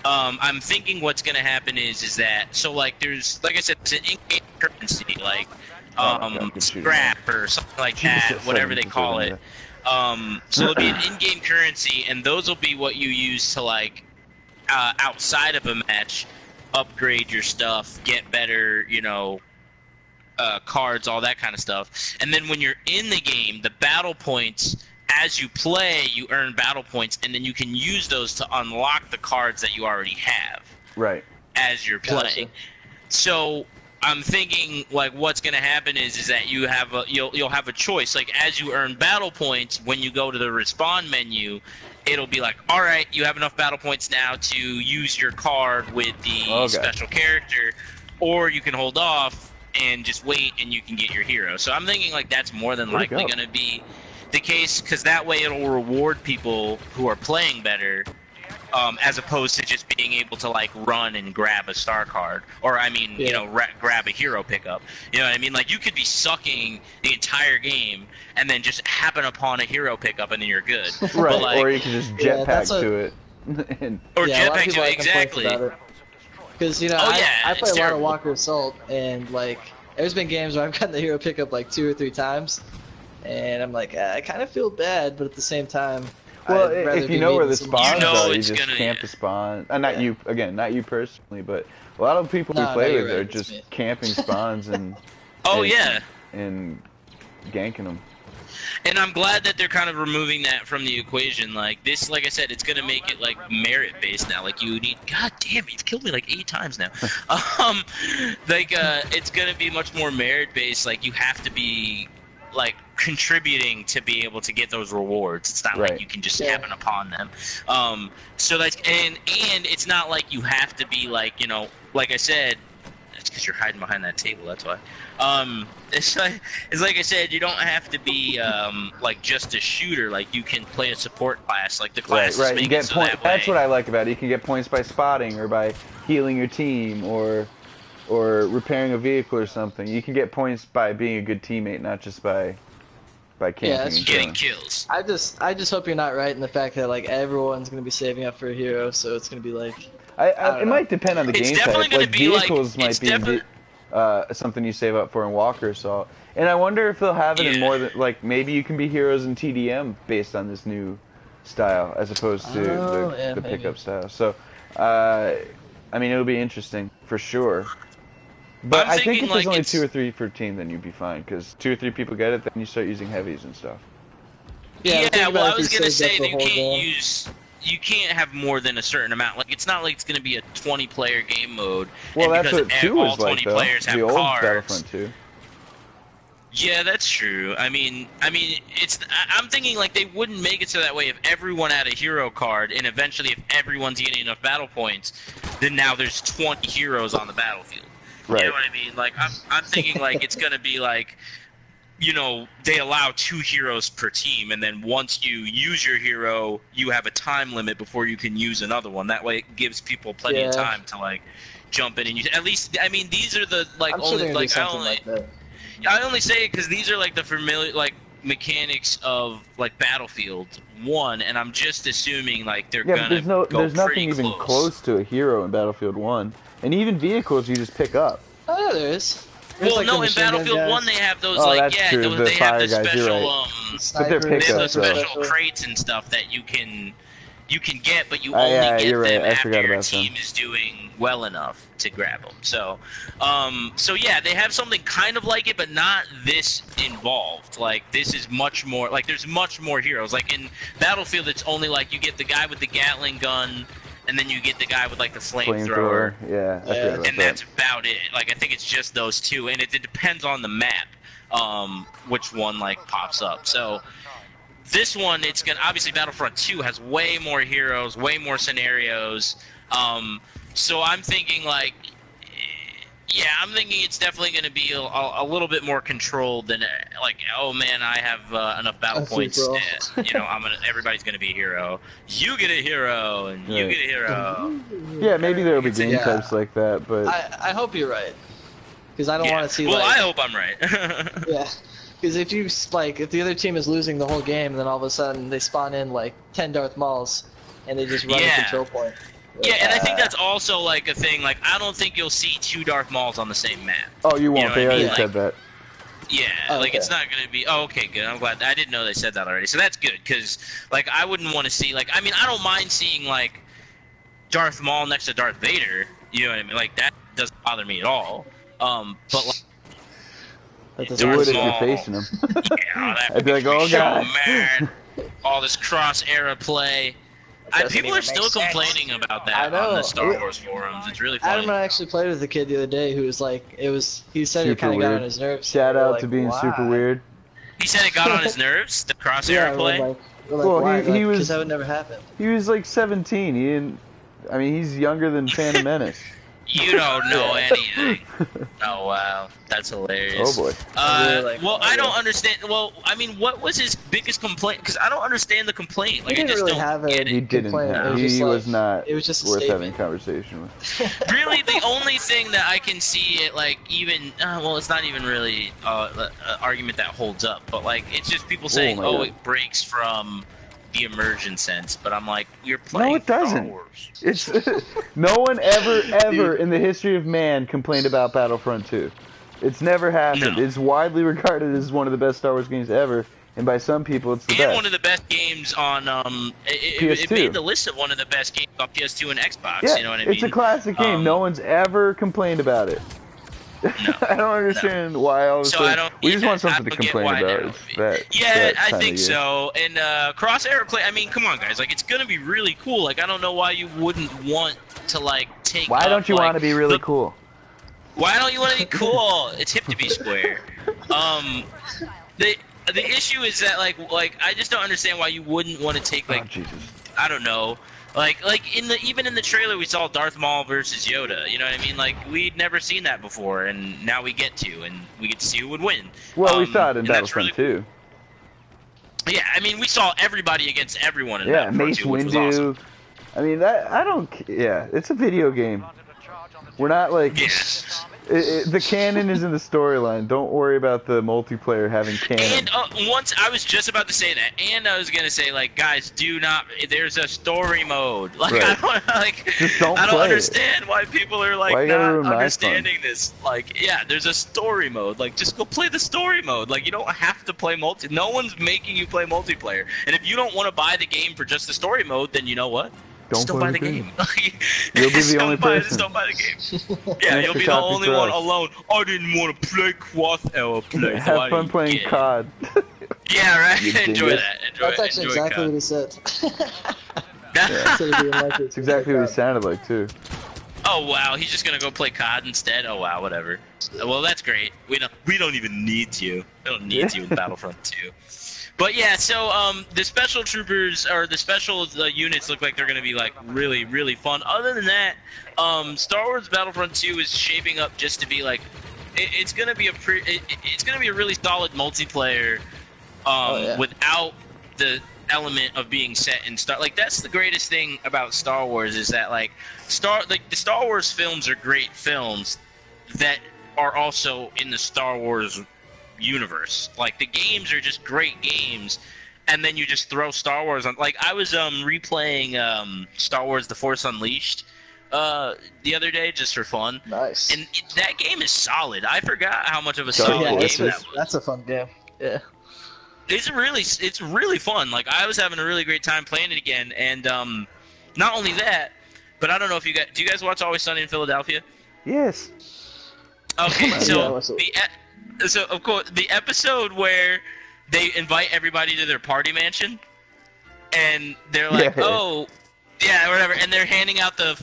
I'm thinking what's gonna happen is that like there's I said, it's an in-game currency like scrap or something like that, whatever they call it. So it'll be an in-game currency, and those will be what you use to like outside of a match, upgrade your stuff, get better, cards, all that kind of stuff. And then when you're in the game, the battle points. As you play, you earn battle points, and then you can use those to unlock the cards that you already have. Right. As you're playing. So I'm thinking like what's going to happen is that you have you'll have a choice. Like as you earn battle points, when you go to the respawn menu, it'll be like, all right, you have enough battle points now to use your card with the special character, or you can hold off and just wait, and you can get your hero. So I'm thinking like that's more than likely going to be the case, because that way it'll reward people who are playing better, as opposed to just being able to like run and grab a star card, or grab a hero pickup. You know what I mean? Like you could be sucking the entire game and then just happen upon a hero pickup and then you're good. Right. But, like, or you can just jetpack to it. Or jetpack to it, exactly. Because I play a lot of Walker Assault, and like there's been games where I've gotten the hero pickup like 2 or 3 times. And I'm like, I kind of feel bad, but at the same time, well, if you know where the spawns are, you just gonna, camp the spawn. Not you personally, but a lot of people we play with are just camping spawns and and ganking them. And I'm glad that they're kind of removing that from the equation. Like this, like I said, it's gonna make it like merit based now. Like you need, god damn, you've killed me like 8 times now. It's gonna be much more merit based. Like you have to be like contributing to be able to get those rewards. It's not like you can just happen upon them. So that's and it's not like you have to be like, like I said, it's because you're hiding behind that table, that's why. It's like I said, you don't have to be like just a shooter. Like you can play a support class, like the class. Right. You get points. That's what I like about it. You can get points by spotting or by healing your team or repairing a vehicle or something. You can get points by being a good teammate, not just by camping and getting kills. I just hope you're not right in the fact that like everyone's gonna be saving up for a hero, so it's gonna be like. It might depend on the game type. Like vehicles might be something you save up for in Walker Assault, and I wonder if they'll have it in more than like maybe you can be heroes in TDM based on this new style as opposed to the pickup style. So, I mean, it'll be interesting for sure. But I think if there's only 2 or 3 per team, then you'd be fine, because 2 or 3 people get it, then you start using heavies and stuff. Yeah, well, I was gonna say that you can't have more than a certain amount. Like it's not like it's gonna be a 20-player game mode. Well, that's what 2 all was like, 20 players though. have The old cards. Battlefront 2. Yeah, that's true. I mean, I'm thinking like they wouldn't make it so that way if everyone had a hero card, and eventually if everyone's getting enough battle points, then now there's 20 heroes on the battlefield. Right. You know what I mean? Like I'm thinking like it's gonna be like you know, they allow 2 heroes per team, and then once you use your hero, you have a time limit before you can use another one. That way, it gives people plenty of time to like jump in and use. At least, I mean, these are the like I'm only sure like I only say it because these are like the familiar like mechanics of like Battlefield 1, and I'm just assuming like they're gonna there's nothing even close to a hero in Battlefield 1, and even vehicles you just pick up. Oh, there is. There's well, like no, in Battlefield 1 they have those that's true. They have the guys, special but they're they have the pickups, special crates and stuff that you can get, but you only get them after your team is doing well enough to grab them. So, so yeah, they have something kind of like it, but not this involved. Like this is much more. Like there's much more heroes. Like in Battlefield, it's only like you get the guy with the Gatling gun, and then you get the guy with like the flamethrower. Yeah, and that's about it. Like I think it's just those two, and it depends on the map, which one like pops up. So. This one, it's gonna obviously Battlefront 2 has way more heroes, way more scenarios. So I'm thinking like, yeah, I'm thinking it's definitely gonna be a little bit more controlled than like, oh man, I have enough battle points. You know, everybody's gonna be a hero. You get a hero, and you get a hero. Yeah, maybe there'll be game types like that, but I hope you're right, because I don't want to see. Well, like, I hope I'm right. Yeah. Because if you if the other team is losing the whole game, and then all of a sudden they spawn in like 10 Darth Mauls, and they just run a control point. Yeah, and I think that's also like a thing. Like, I don't think you'll see 2 Darth Mauls on the same map. Oh, you won't. You know they already like, said that. Yeah, like it's not gonna be. Oh, okay, good. I'm glad. I didn't know they said that already. So that's good, because like I wouldn't want to see like. I mean, I don't mind seeing like Darth Maul next to Darth Vader. You know what I mean? Like that doesn't bother me at all. But like. It would if you're facing him. Yeah, I'd be like, oh god. Man. All this cross-era play. People are still complaining about that on the Star Wars forums. It's really funny. Adam and I actually played with a kid the other day who was like, he said it kind of got on his nerves. Shout out to being super weird. He said it got on his nerves, the cross-era play? We're like, why? He was, because that would never happen. He was like 17. He didn't, I mean, he's younger than Phantom Menace. You don't know anything. Oh wow, that's hilarious. Oh boy. Well, I don't understand. Well, I mean, what was his biggest complaint? Because I don't understand the complaint. Like, he didn't really have it. He didn't. He was not. It was just worth having a conversation with. Really, the only thing that I can see it like even well, it's not even really an argument that holds up. But like, it's just people saying, "Oh, it breaks from." The immersion sense, but I'm like, you're playing. No, it doesn't. It's no one ever in the history of man complained about Battlefront 2. It's never happened. No. It's widely regarded as one of the best Star Wars games ever, and by some people, it's the best. And one of the best games on it made the list of one of the best games on PS2 and Xbox. Yeah, you know what I mean? It's a classic game. No one's ever complained about it. No, I don't understand why all of a sudden. We just want something to complain about. I think so. And cross-era play. I mean, come on, guys. Like, it's gonna be really cool. Like, I don't know why you wouldn't want to like take. Why don't you want to be really cool? Why don't you want to be cool? It's hip to be square. The issue is that like I just don't understand why you wouldn't want to take like I don't know. Like even in the trailer we saw Darth Maul versus Yoda. You know what I mean? Like we'd never seen that before, and now we get to, and we get to see who would win. Well, we saw it in Battlefront 2. Yeah, I mean we saw everybody against everyone in Battlefront 2, which was awesome. I mean it's a video game. We're not like the canon is in the storyline. Don't worry about the multiplayer having canon. And once I was just about to say that, and I was gonna say like, guys, do not. There's a story mode. Like I don't understand why people are like not understanding this. Like, yeah, there's a story mode. Like, just go play the story mode. Like, you don't have to play multi. No one's making you play multiplayer. And if you don't want to buy the game for just the story mode, then you know what? Don't buy the game. You'll be the only person. Just don't buy the game. Yeah, you'll be the only one alone. I didn't want to play cross-era play. Have fun playing COD. Yeah, right. Enjoy that. That's actually exactly what he said. It's exactly what he sounded like too. Oh wow, he's just gonna go play COD instead. Oh wow, whatever. Well, that's great. We don't even need you. We don't need you in Battlefront 2. But yeah, so the special troopers or the special units look like they're gonna be like really, really fun. Other than that, Star Wars Battlefront 2 is shaping up just to be like it's gonna be it's gonna be a really solid multiplayer, without the element of being set in Star. Like that's the greatest thing about Star Wars is that like the Star Wars films are great films that are also in the Star Wars universe. Like the games are just great games, and then you just throw Star Wars on. Like I was replaying Star Wars: The Force Unleashed the other day just for fun. Nice. And that game is solid. I forgot how much of a solid game that was. That's a fun game. Yeah. It's really fun. Like I was having a really great time playing it again, and not only that, but I don't know if do you guys watch Always Sunny in Philadelphia? Yes. Okay, so so of course the episode where they invite everybody to their party mansion, and they're like, oh. Yeah, whatever, and they're handing out the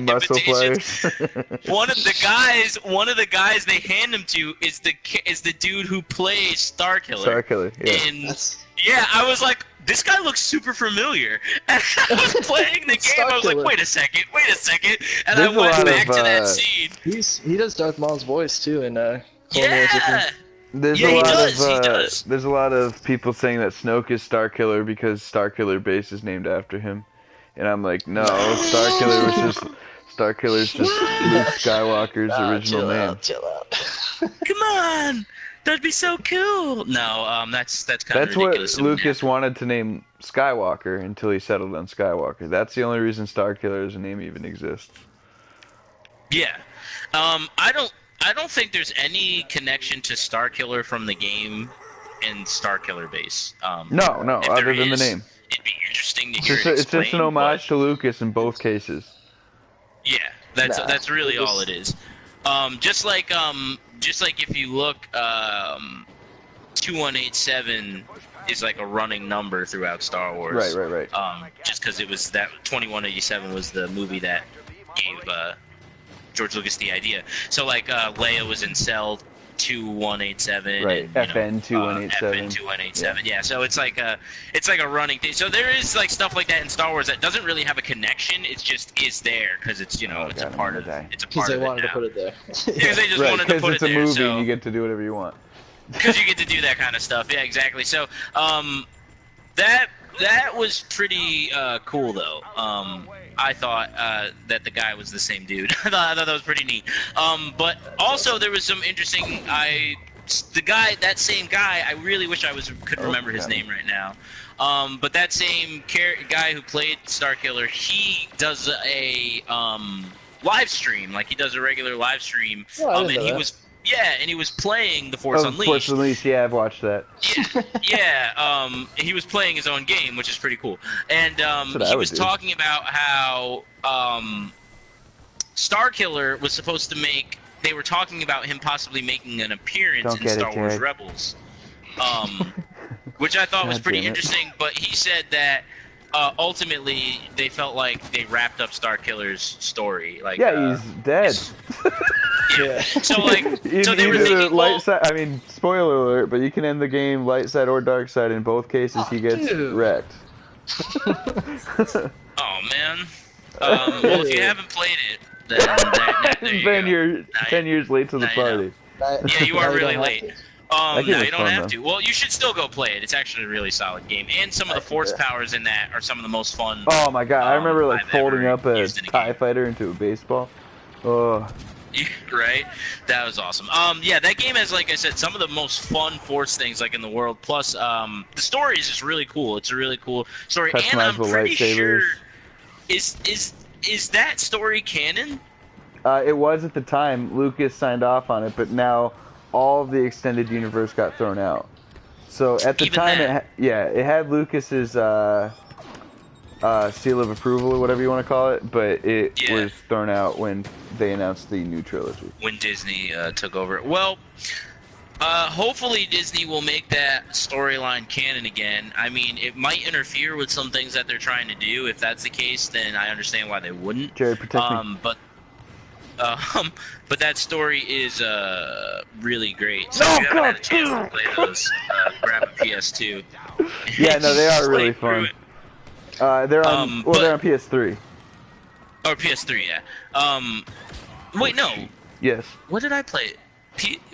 muscle flyers. One of the guys they hand them to is the dude who plays Starkiller. Starkiller, yeah. Yeah, I was like, this guy looks super familiar. And I was playing the game, I was like, wait a second, and I went back to that scene. He does Darth Maul's voice too in yeah. There's a lot of people saying that Snoke is Starkiller because Starkiller Base is named after him, and I'm like, no, Starkiller's just Luke Skywalker's original name. Chill out. Come on, that'd be so cool. No, that's kind of ridiculous. That's what Lucas wanted to name Skywalker until he settled on Skywalker. That's the only reason Starkiller as a name even exists. Yeah, I don't think there's any connection to Starkiller from the game and Starkiller Base. No, other than the name. It'd be interesting to hear it It's just an homage to Lucas in both cases. Yeah, that's really all it is. Just like if you look, 2187 is like a running number throughout Star Wars. Right. Just because it was that 2187 was the movie that gave George Lucas the idea. So like Leia was in Cell 2187, right? FN 2187. FN 2187. Yeah. So it's like a running thing. So there is like stuff like that in Star Wars that doesn't really have a connection. It's just is there because it's it's a part of it. It's a part of it. Because they wanted to put it there. Because they just wanted to put it there. Because it's a movie and you get to do whatever you want. Because you get to do that kind of stuff. Yeah, exactly. So that was pretty cool though. I thought that the guy was the same dude. I thought that was pretty neat. But also there was some interesting. That same guy. I really wish I could remember his name right now. But that same guy who played Starkiller, he does a live stream. Like he does a regular live stream. And he was. Yeah, and he was playing The Force Unleashed. Force Unleashed, yeah, I've watched that. Yeah, he was playing his own game, which is pretty cool. And he was talking about how Starkiller was supposed to make... They were talking about him possibly making an appearance in Star Wars Rebels. Which I thought was pretty interesting, but he said that ultimately they felt like they wrapped up Starkiller's story. Like, yeah, he's dead. Yeah. So they were thinking, light side. I mean, spoiler alert, but you can end the game light side or dark side. In both cases, he gets wrecked. Oh man. Well, if you haven't played it, then you're 10 years late to the party. Yeah, you are really late. No, you don't have to. Though. Well, you should still go play it. It's actually a really solid game, and some of the force powers in that are some of the most fun. Oh my god, I remember like folding up a TIE fighter into a baseball. Oh. Right? That was awesome. Yeah, that game has, like I said, some of the most fun force things like in the world. Plus, the story is just really cool. It's a really cool story, and I'm pretty sure is that story canon? It was at the time. Lucas signed off on it, but now all of the extended universe got thrown out. So at the time, it had Lucas's seal of approval or whatever you want to call it, but it was thrown out when they announced the new trilogy. When Disney took over. Well, hopefully Disney will make that storyline canon again. I mean, it might interfere with some things that they're trying to do. If that's the case, then I understand why they wouldn't. Jared, protect me. But that story is really great. So if you haven't had a chance to play those, grab a PS2. Yeah, no, they are really fun. They're on PS3. Or PS3, yeah. Wait, no. Yes. What did I play?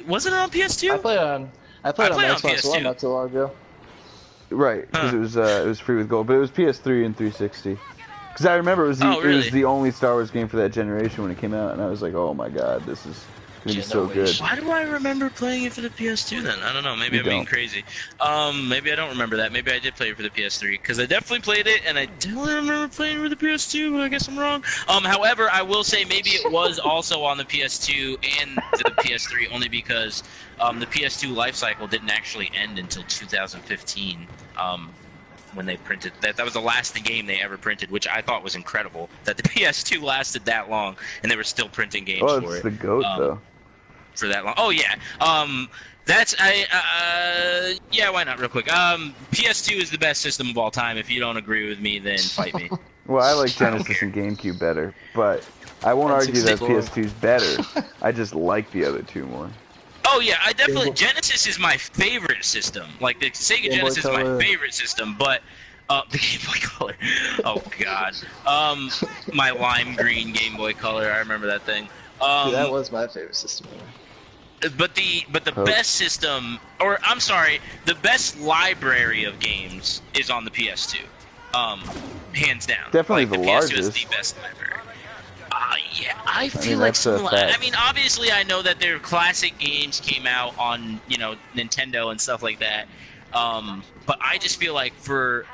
Wasn't it on PS2? I played on Xbox One not too long ago. Right, because it was free with gold, but it was PS3 and 360. Because I remember it was the only Star Wars game for that generation when it came out, and I was like, oh my god, this is gonna be so good. Why do I remember playing it for the PS2 then? I don't know. Maybe I'm being crazy. Maybe I don't remember that. Maybe I did play it for the PS3 because I definitely played it, and I definitely remember playing it for the PS2. But I guess I'm wrong. However, I will say maybe it was also on the PS2 and the PS3 only because the PS2 life cycle didn't actually end until 2015. When they printed that was the last game they ever printed, which I thought was incredible that the PS2 lasted that long and they were still printing games for it. Oh, it's the GOAT though. For that long. Oh yeah. That's yeah, why not real quick. PS2 is the best system of all time. If you don't agree with me, then fight me. Well, I like Genesis and GameCube better, but I won't argue that PS2's better. I just like the other two more. Oh yeah, I definitely Genesis is my favorite system. Like the Sega Genesis is my favorite system, but the Game Boy Color. Oh god. My lime green Game Boy Color. I remember that thing. Dude, that was my favorite system. But the best system, or I'm sorry, the best library of games is on the PS2. Hands down. Definitely like, the PS2 largest. is the best library. Yeah, I feel like I mean, obviously, I know that their classic games came out on, you know, Nintendo and stuff like that. But I just feel like for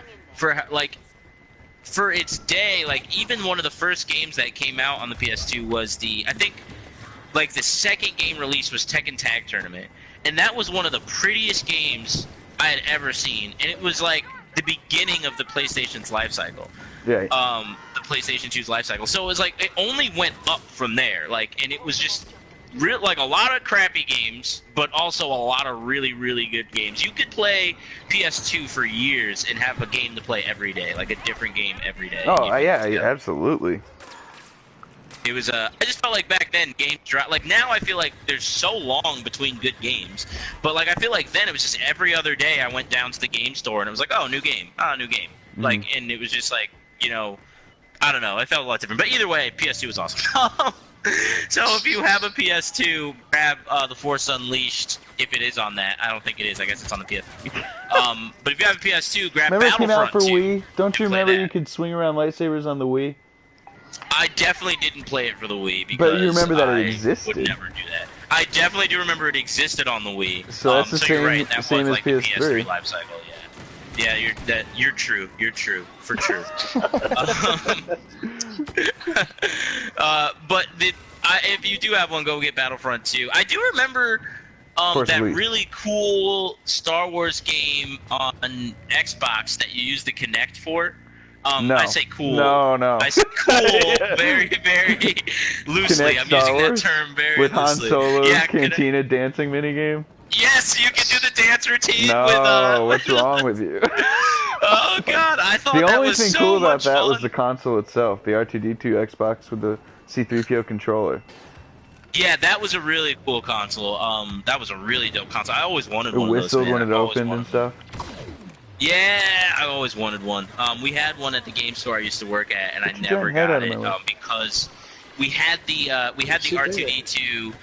its day, like even one of the first games that came out on the PS2 was I think, like the second game release was Tekken Tag Tournament, and that was one of the prettiest games I had ever seen, and it was like the beginning of the PlayStation's life cycle. Yeah. The PlayStation 2's life cycle. So it was like it only went up from there. Like, and it was just like a lot of crappy games, but also a lot of really, really good games. You could play PS2 for years and have a game to play every day, like a different game every day. Oh yeah, absolutely. It was I just felt like back then games dropped. Like now I feel like there's so long between good games, but like I feel like then it was just every other day I went down to the game store and it was like, oh, new game, new game. Mm-hmm. Like, and it was just like, you know, I don't know, it felt a lot different. But either way, PS2 was awesome. So if you have a PS2, grab The Force Unleashed, if it is on that. I don't think it is. I guess it's on the PS3. But if you have a PS2, grab remember Battlefront. Remember it came out for 2 Wii? Don't you remember that. you could swing around lightsabers on the Wii? I definitely didn't play it for the Wii because but you remember that I it existed. would never do that. I definitely do remember it existed on the Wii. So that's the same, you're right. That same was as like PS3. The PS3 life cycle. Yeah, you're true. You're true for true. But if you do have one, go get Battlefront 2. I do remember that really cool Star Wars game on Xbox that you use the Kinect for. No. I say cool. No. I say cool very, very loosely. Kinect I'm using Wars? that term very with loosely. Han Solo's yeah, Cantina dancing minigame? Yes, you can do the dance routine no, with what's wrong with you? Oh god, I thought the that only was thing so cool about much that fun. was the console itself, the R2-D2 Xbox with the C-3PO controller. Yeah, that was a really cool console. That was a really dope console. I always wanted one of those. It whistled when it opened and stuff. Yeah, I always wanted one. We had one at the game store I used to work at, and I never got it because we had the R2-D2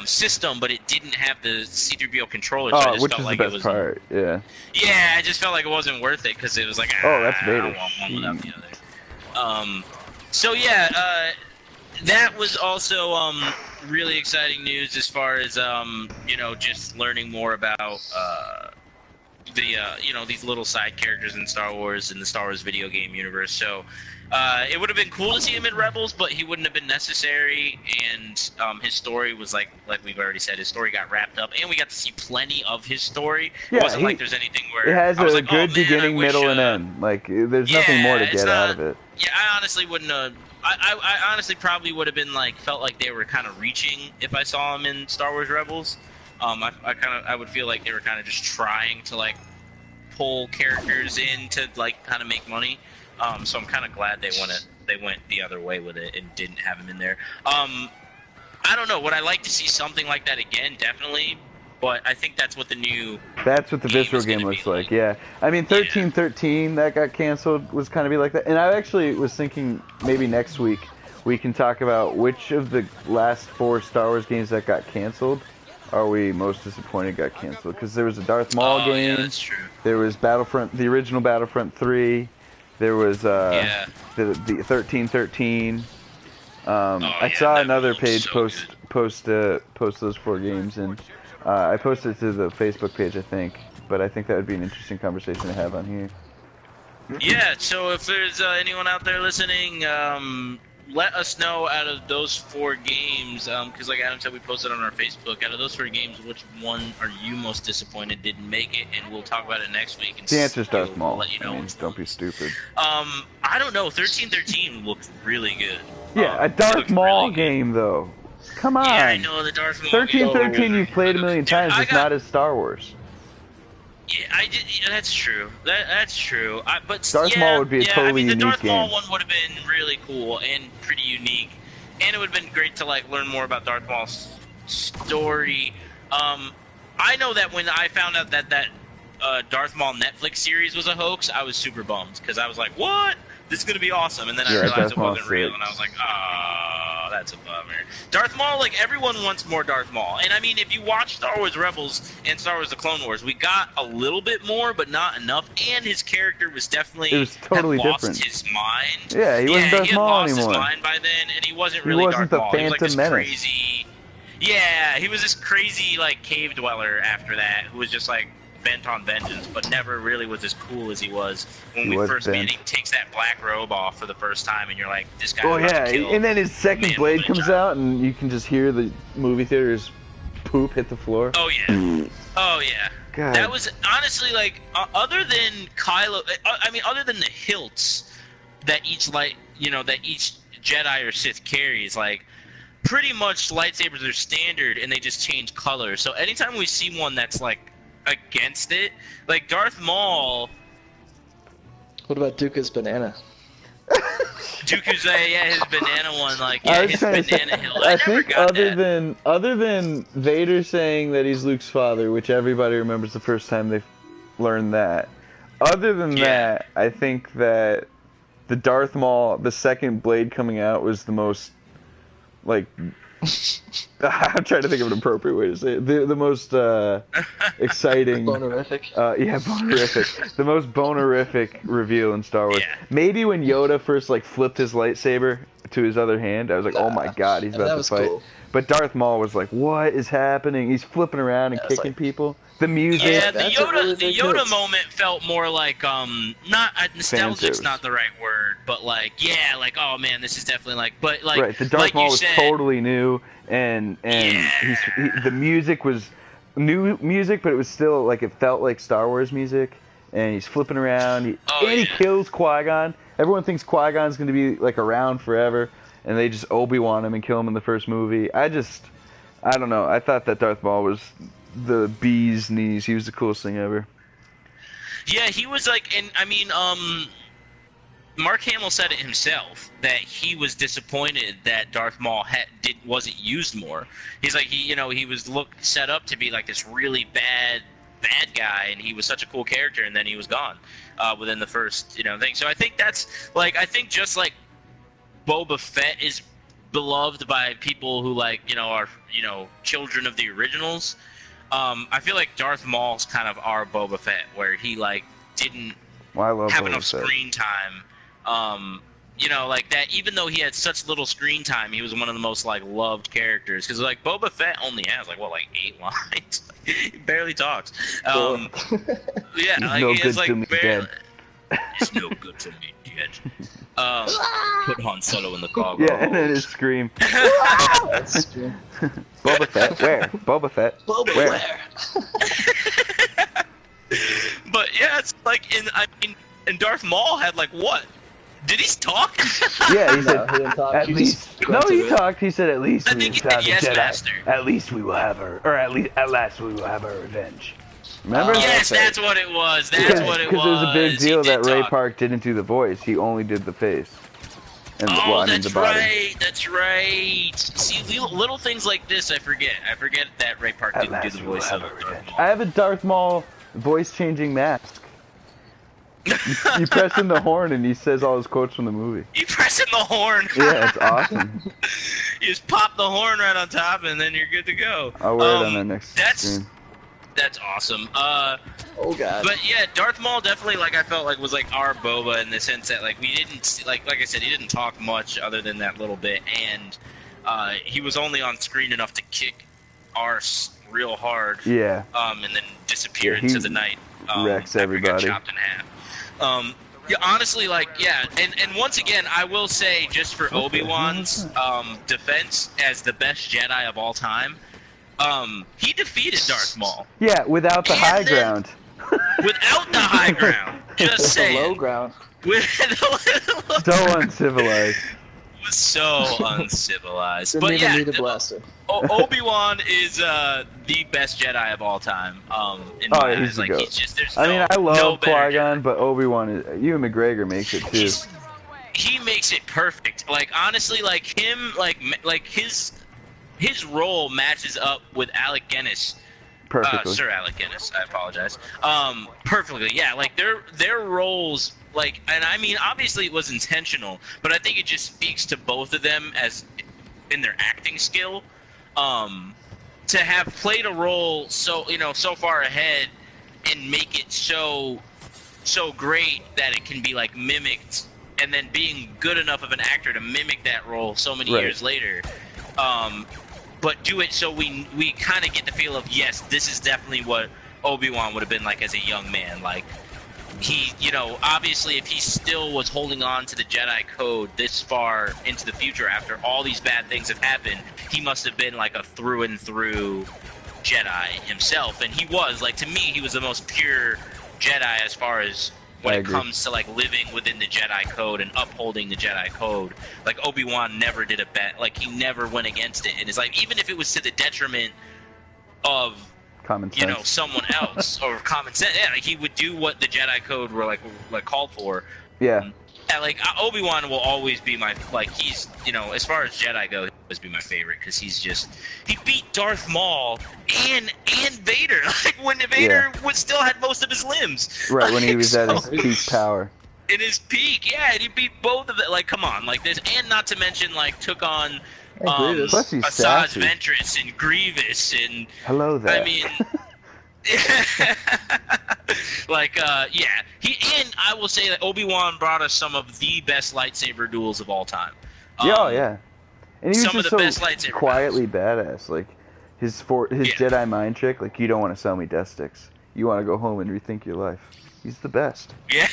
system, but it didn't have the C-3PO controller. So I just which felt is like the best part. Yeah. Yeah, I just felt like it wasn't worth it because it was like, that's Vader. I don't want one without the other. So yeah, that was also really exciting news as far as you know, just learning more about you know, these little side characters in Star Wars and the Star Wars video game universe. So it would have been cool to see him in Rebels, but he wouldn't have been necessary. And his story was like we've already said, his story got wrapped up, and we got to see plenty of his story. Yeah, it wasn't like there's anything where it has a good beginning, middle, and end. Like there's nothing more to get out of it. Yeah, I honestly wouldn't have. I honestly probably would have been like felt like they were kind of reaching if I saw him in Star Wars Rebels. I would feel like they were kind of just trying to like pull characters in to like kind of make money. So I'm kind of glad they went the other way with it and didn't have him in there. I don't know. Would I like to see something like that again? Definitely. But I think that's what the Visceral game looks like. Yeah. I mean, 1313 that got canceled was kind of be like that. And I actually was thinking maybe next week we can talk about which of the last 4 Star Wars games that got canceled are we most disappointed got canceled. Because there was a Darth Maul game. Yeah, that's true. There was Battlefront, the original Battlefront 3. There was the 1313. I saw another page post those 4 games, and I posted it to the Facebook page, I think. But I think that would be an interesting conversation to have on here. Yeah, so if there's anyone out there listening, let us know out of those 4 games, because like Adam said, we posted on our Facebook, out of those 4 games, which one are you most disappointed didn't make it, and we'll talk about it next week. And the answer's Darth Maul. We'll let you know. I mean, don't be stupid. I don't know, 1313 looked really good. Yeah, a Darth Maul game, though. Come on. Yeah, I know, the Darth Maul 1313 you've played a million times, it's not as Star Wars. Yeah, yeah, that's true. That's true. But Darth Maul would be a totally unique game. The Darth Maul one would have been really cool and pretty unique, and it would have been great to like learn more about Darth Maul's story. I know that when I found out that Darth Maul Netflix series was a hoax, I was super bummed because I was like, "What? This is gonna be awesome!" And then I realized it wasn't real, and I was like, "Oh, that's a bummer." Darth Maul, like everyone wants more Darth Maul, and I mean, if you watch Star Wars Rebels and Star Wars: The Clone Wars, we got a little bit more, but not enough. And his character was definitely totally lost different. His mind. Yeah, he wasn't Darth Maul lost anymore. His mind by then, and he wasn't really Darth Maul. He was like this crazy. Yeah, he was this crazy like cave dweller after that, who was just like bent on vengeance, but never really was as cool as he was when we first met. He takes that black robe off for the first time, and you're like, this guy. Oh yeah, and then his second blade comes out, and you can just hear the movie theater's poop hit the floor. Oh yeah, oh yeah. God. That was honestly like, other than Kylo, I mean, other than the hilts that each each Jedi or Sith carries, like pretty much lightsabers are standard, and they just change color. So anytime we see one that's like against it, like Darth Maul. What about Dooku's banana? Dooku's his banana one, like his banana hill. I think other than Vader saying that he's Luke's father, which everybody remembers the first time they learned that. Other than that, I think that the Darth Maul, the second blade coming out, was the most like. I'm trying to think of an appropriate way to say it. The most exciting... Bonerific? Yeah, bonerific. The most bonerific reveal in Star Wars. Yeah. Maybe when Yoda first like flipped his lightsaber to his other hand, I was like, oh my god, he's about to fight. Cool. But Darth Maul was like, what is happening? He's flipping around and kicking people. The music. Yeah, the Yoda moment felt more like not nostalgic's not the right word, but like like oh man, this is definitely like, but like right. The Darth Maul was totally new, and the music was new music, but it was still like it felt like Star Wars music, and he's flipping around, he kills Qui-Gon. Everyone thinks Qui-Gon's going to be like around forever, and they just Obi-Wan him and kill him in the first movie. I don't know. I thought that Darth Maul was the bee's knees. He was the coolest thing ever. Yeah, he was like, and I mean, Mark Hamill said it himself that he was disappointed that Darth Maul wasn't used more. He's like, he was set up to be like this really bad guy, and he was such a cool character, and then he was gone within the first thing. So I think that's like, I think just like Boba Fett is beloved by people who like are children of the originals. I feel like Darth Maul's kind of our Boba Fett, where he like didn't have enough screen time. Like that. Even though he had such little screen time, he was one of the most like loved characters. Because like Boba Fett only has like 8 lines. He barely talks. Yeah, he's like no he good has like to me barely. dead. It's no good to me dead. Put Han Solo in the car. Yeah, and then his scream. Boba Fett, where? Boba Fett, where? But yeah, it's like and Darth Maul had like what? Did he talk? Yeah, he said he didn't talk. at least. No, he talked. He said at least I we think he have said the yes, Jedi. master. At least we will have her, or at last we will have our revenge. Remember? Yes, that's what it was. That's what it was. Because it was a big deal that Ray talk. Park didn't do the voice. He only did the face. And that's the body. right. That's right. See, little things like this, I forget. I forget that Ray Park didn't do the voice of Darth Maul. I have a Darth Maul voice-changing mask. You press in the horn and he says all his quotes from the movie. You press in the horn. Yeah, it's awesome. You just pop the horn right on top, and then you're good to go. I'll wear it on the next stream. That's awesome. Oh god. But yeah, Darth Maul definitely, like, I felt like was like our Boba in the sense that, like, we didn't see, like I said, he didn't talk much other than that little bit, and he was only on screen enough to kick arse real hard. Yeah. And then disappear into the night. Wrecks everybody. Got chopped in half. Yeah, honestly, like, yeah, and once again, I will say, just for Obi-Wan's defense as the best Jedi of all time, he defeated Darth Maul. Yeah, without the high ground. Without the high ground. Just saying. The low ground. So uncivilized. So uncivilized. Didn't But even yeah, need a blaster. Obi-Wan is the best Jedi of all time. In my eyes, like, he's just there's no. I mean, I love no Qui-Gon, but Obi-Wan is. Ewan McGregor makes it too. He makes it perfect. Like, honestly, like him, like his role matches up with Alec Guinness. Perfectly. Sir Alec Guinness, I apologize. Perfectly, yeah. Like their roles, like, and I mean, obviously it was intentional, but I think it just speaks to both of them as in their acting skill. To have played a role so far ahead and make it so great that it can be like mimicked, and then being good enough of an actor to mimic that role so many years later. But do it so we kind of get the feel of, yes, this is definitely what Obi-Wan would have been like as a young man. Like, he, obviously if he still was holding on to the Jedi Code this far into the future after all these bad things have happened, he must have been like a through and through Jedi himself. And he was, like, to me, he was the most pure Jedi as far as when it comes to, like, living within the Jedi Code and upholding the Jedi Code. Like, Obi-Wan never did a bet. Like, he never went against it. And it's like, even if it was to the detriment of, common sense. Someone else or common sense, yeah, like, he would do what the Jedi Code were, like called for. Yeah. Like, Obi-Wan will always be my, like, he's, as far as Jedi go, he'll always be my favorite, because he beat Darth Maul and Vader, like, when Vader still had most of his limbs. Right, like, when he was at his peak power. In his peak, yeah, and he beat both of them, like, come on, like, this, and not to mention, like, took on, Plus he's Asajj sassy. Ventress and Grievous, and... Hello there. I mean... like, yeah. And I will say that Obi-Wan brought us some of the best lightsaber duels of all time. Yeah. And he was some just of the so best lightsaber quietly badass. Like, his Jedi mind trick, like, you don't want to sell me death sticks. You want to go home and rethink your life. He's the best. Yeah.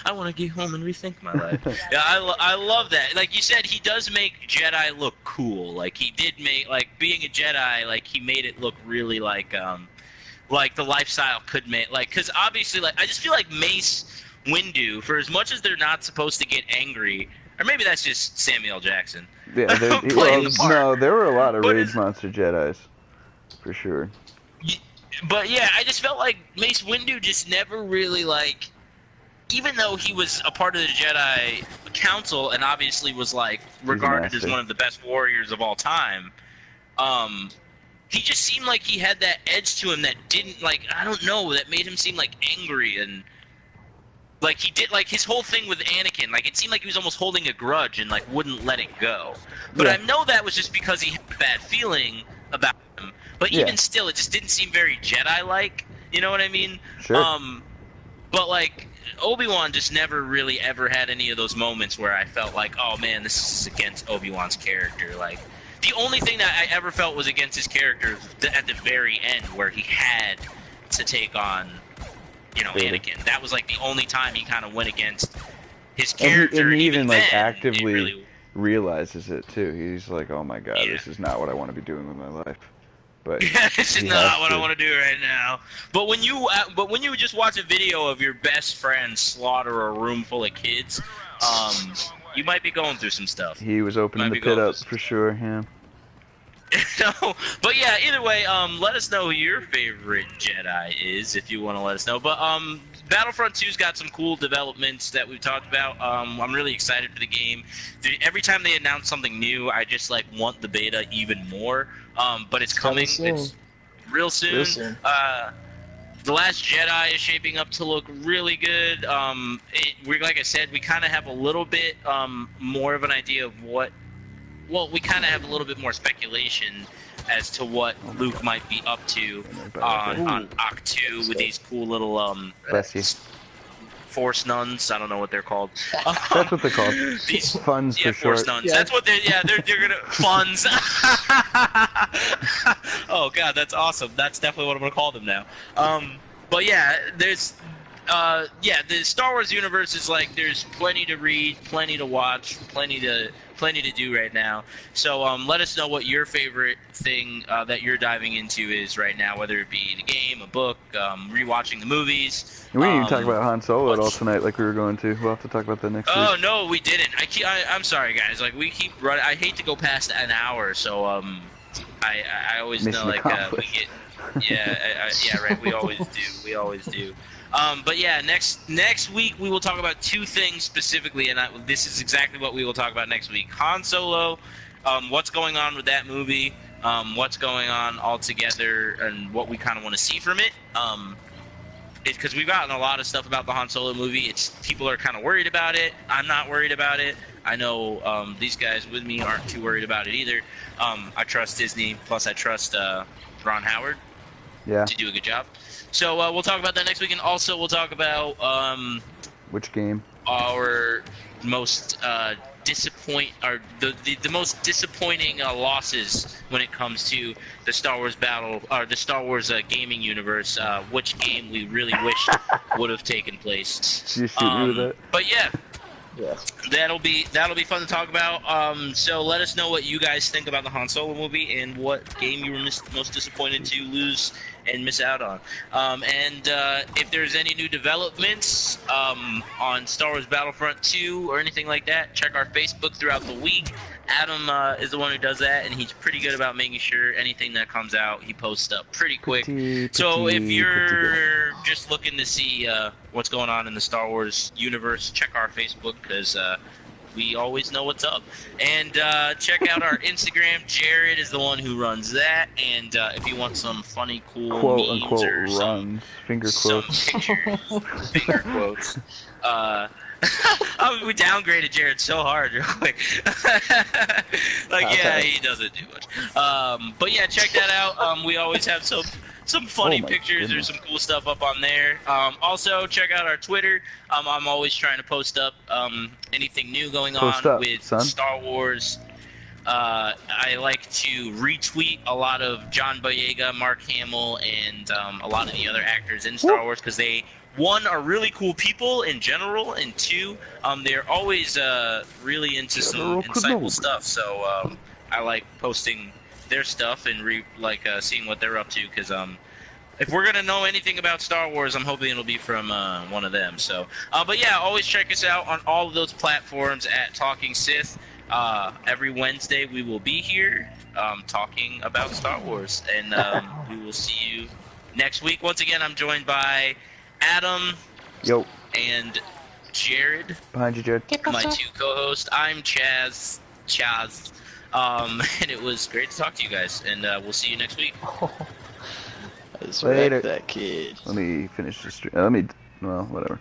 I want to get home and rethink my life. Yeah, I love that. Like you said, he does make Jedi look cool. Like, he did make, like, being a Jedi, like, he made it look really like the lifestyle could make, like, because obviously, like, I just feel like Mace Windu, for as much as they're not supposed to get angry, or maybe that's just Samuel L. Jackson. Yeah, no, there were a lot of Rage Monster Jedis, for sure. But yeah, I just felt like Mace Windu just never really, like, even though he was a part of the Jedi Council and obviously was, like, regarded as one of the best warriors of all time, he just seemed like he had that edge to him that didn't, like, I don't know, that made him seem, like, angry, and, like, he did, like, his whole thing with Anakin, like, it seemed like he was almost holding a grudge and, like, wouldn't let it go. But I know that was just because he had a bad feeling about him. But even still, it just didn't seem very Jedi-like, you know what I mean? Sure. But, like, Obi-Wan just never really ever had any of those moments where I felt like, oh, man, this is against Obi-Wan's character, like... The only thing that I ever felt was against his character at the very end, where he had to take on, Anakin. That was, like, the only time he kind of went against his character. And he even, like, then, actively realizes it, too. He's like, oh my god, this is not what I want to be doing with my life. But this is not what I want to do right now. But when you just watch a video of your best friend slaughter a room full of kids, you might be going through some stuff. He was opening the pit up for sure, yeah. But yeah, either way, let us know who your favorite Jedi is if you want to let us know. But Battlefront 2's got some cool developments that we've talked about. I'm really excited for the game. Every time they announce something new, I just, like, want the beta even more. But it's coming. It's real soon. The Last Jedi is shaping up to look really good. We like I said, we kind of have a little bit more of an idea of what. Well, we kind of have a little bit more speculation as to what Luke might be up to on Octu with these cool little Bless you. Force nuns. I don't know what they're called. That's what they're called. These Funds for Force short. nuns. Yeah. That's what they're. Yeah, they're gonna funds. Oh god, that's awesome. That's definitely what I'm gonna call them now. But yeah, there's. The Star Wars universe is like there's plenty to read, plenty to watch, plenty to do right now. So let us know what your favorite thing that you're diving into is right now, whether it be the game, a book, rewatching the movies. And we didn't even talk about Han Solo at all tonight, like we were going to. We'll have to talk about that next week. Oh no, we didn't. I'm sorry, guys. Like we keep running. I hate to go past an hour, so I always Mission know like we get. Yeah, right. We always do. But yeah, next week we will talk about two things specifically, and this is exactly what we will talk about next week. Han Solo, what's going on with that movie, what's going on altogether, and what we kind of want to see from it. Because we've gotten a lot of stuff about the Han Solo movie. People are kind of worried about it. I'm not worried about it. I know these guys with me aren't too worried about it either. I trust Disney, plus I trust Ron Howard to do a good job. So we'll talk about that next week, and also we'll talk about which game? Our most the most disappointing losses when it comes to the Star Wars the Star Wars gaming universe. Which game we really wished would have taken place. Did you shoot me with it? But yeah. That'll be fun to talk about. So let us know what you guys think about the Han Solo movie and what game you were most disappointed to lose and miss out on. And if there's any new developments on Star Wars Battlefront 2 or anything like that, check our Facebook throughout the week. Adam is the one who does that, and he's pretty good about making sure anything that comes out, he posts up pretty quick. So if you're just looking to see what's going on in the Star Wars universe, check our Facebook, because we always know what's up. And check out our Instagram. Jared is the one who runs that. And if you want some funny, cool quote memes unquote or some finger some quotes. pictures, finger quotes. We downgraded Jared so hard real quick. He doesn't do much. But yeah, check that out. We always have some funny pictures or some cool stuff up on there. Also, check out our Twitter. I'm always trying to post up anything new going on with Star Wars. I like to retweet a lot of John Boyega, Mark Hamill, and a lot of the other actors in Star Wars, because they, one, are really cool people in general, and two, they're always really into some insightful stuff. So I like posting their stuff and seeing what they're up to, because if we're gonna know anything about Star Wars, I'm hoping it'll be from one of them. So, but yeah, always check us out on all of those platforms at Talking Sith. Every Wednesday we will be here talking about Star Wars, and we will see you next week. Once again, I'm joined by Adam and Jared. Behind you, Jared. My two co-hosts. I'm Chaz. And it was great to talk to you guys, and we'll see you next week. I just wrecked that kid. Let me finish the stream. Well, whatever.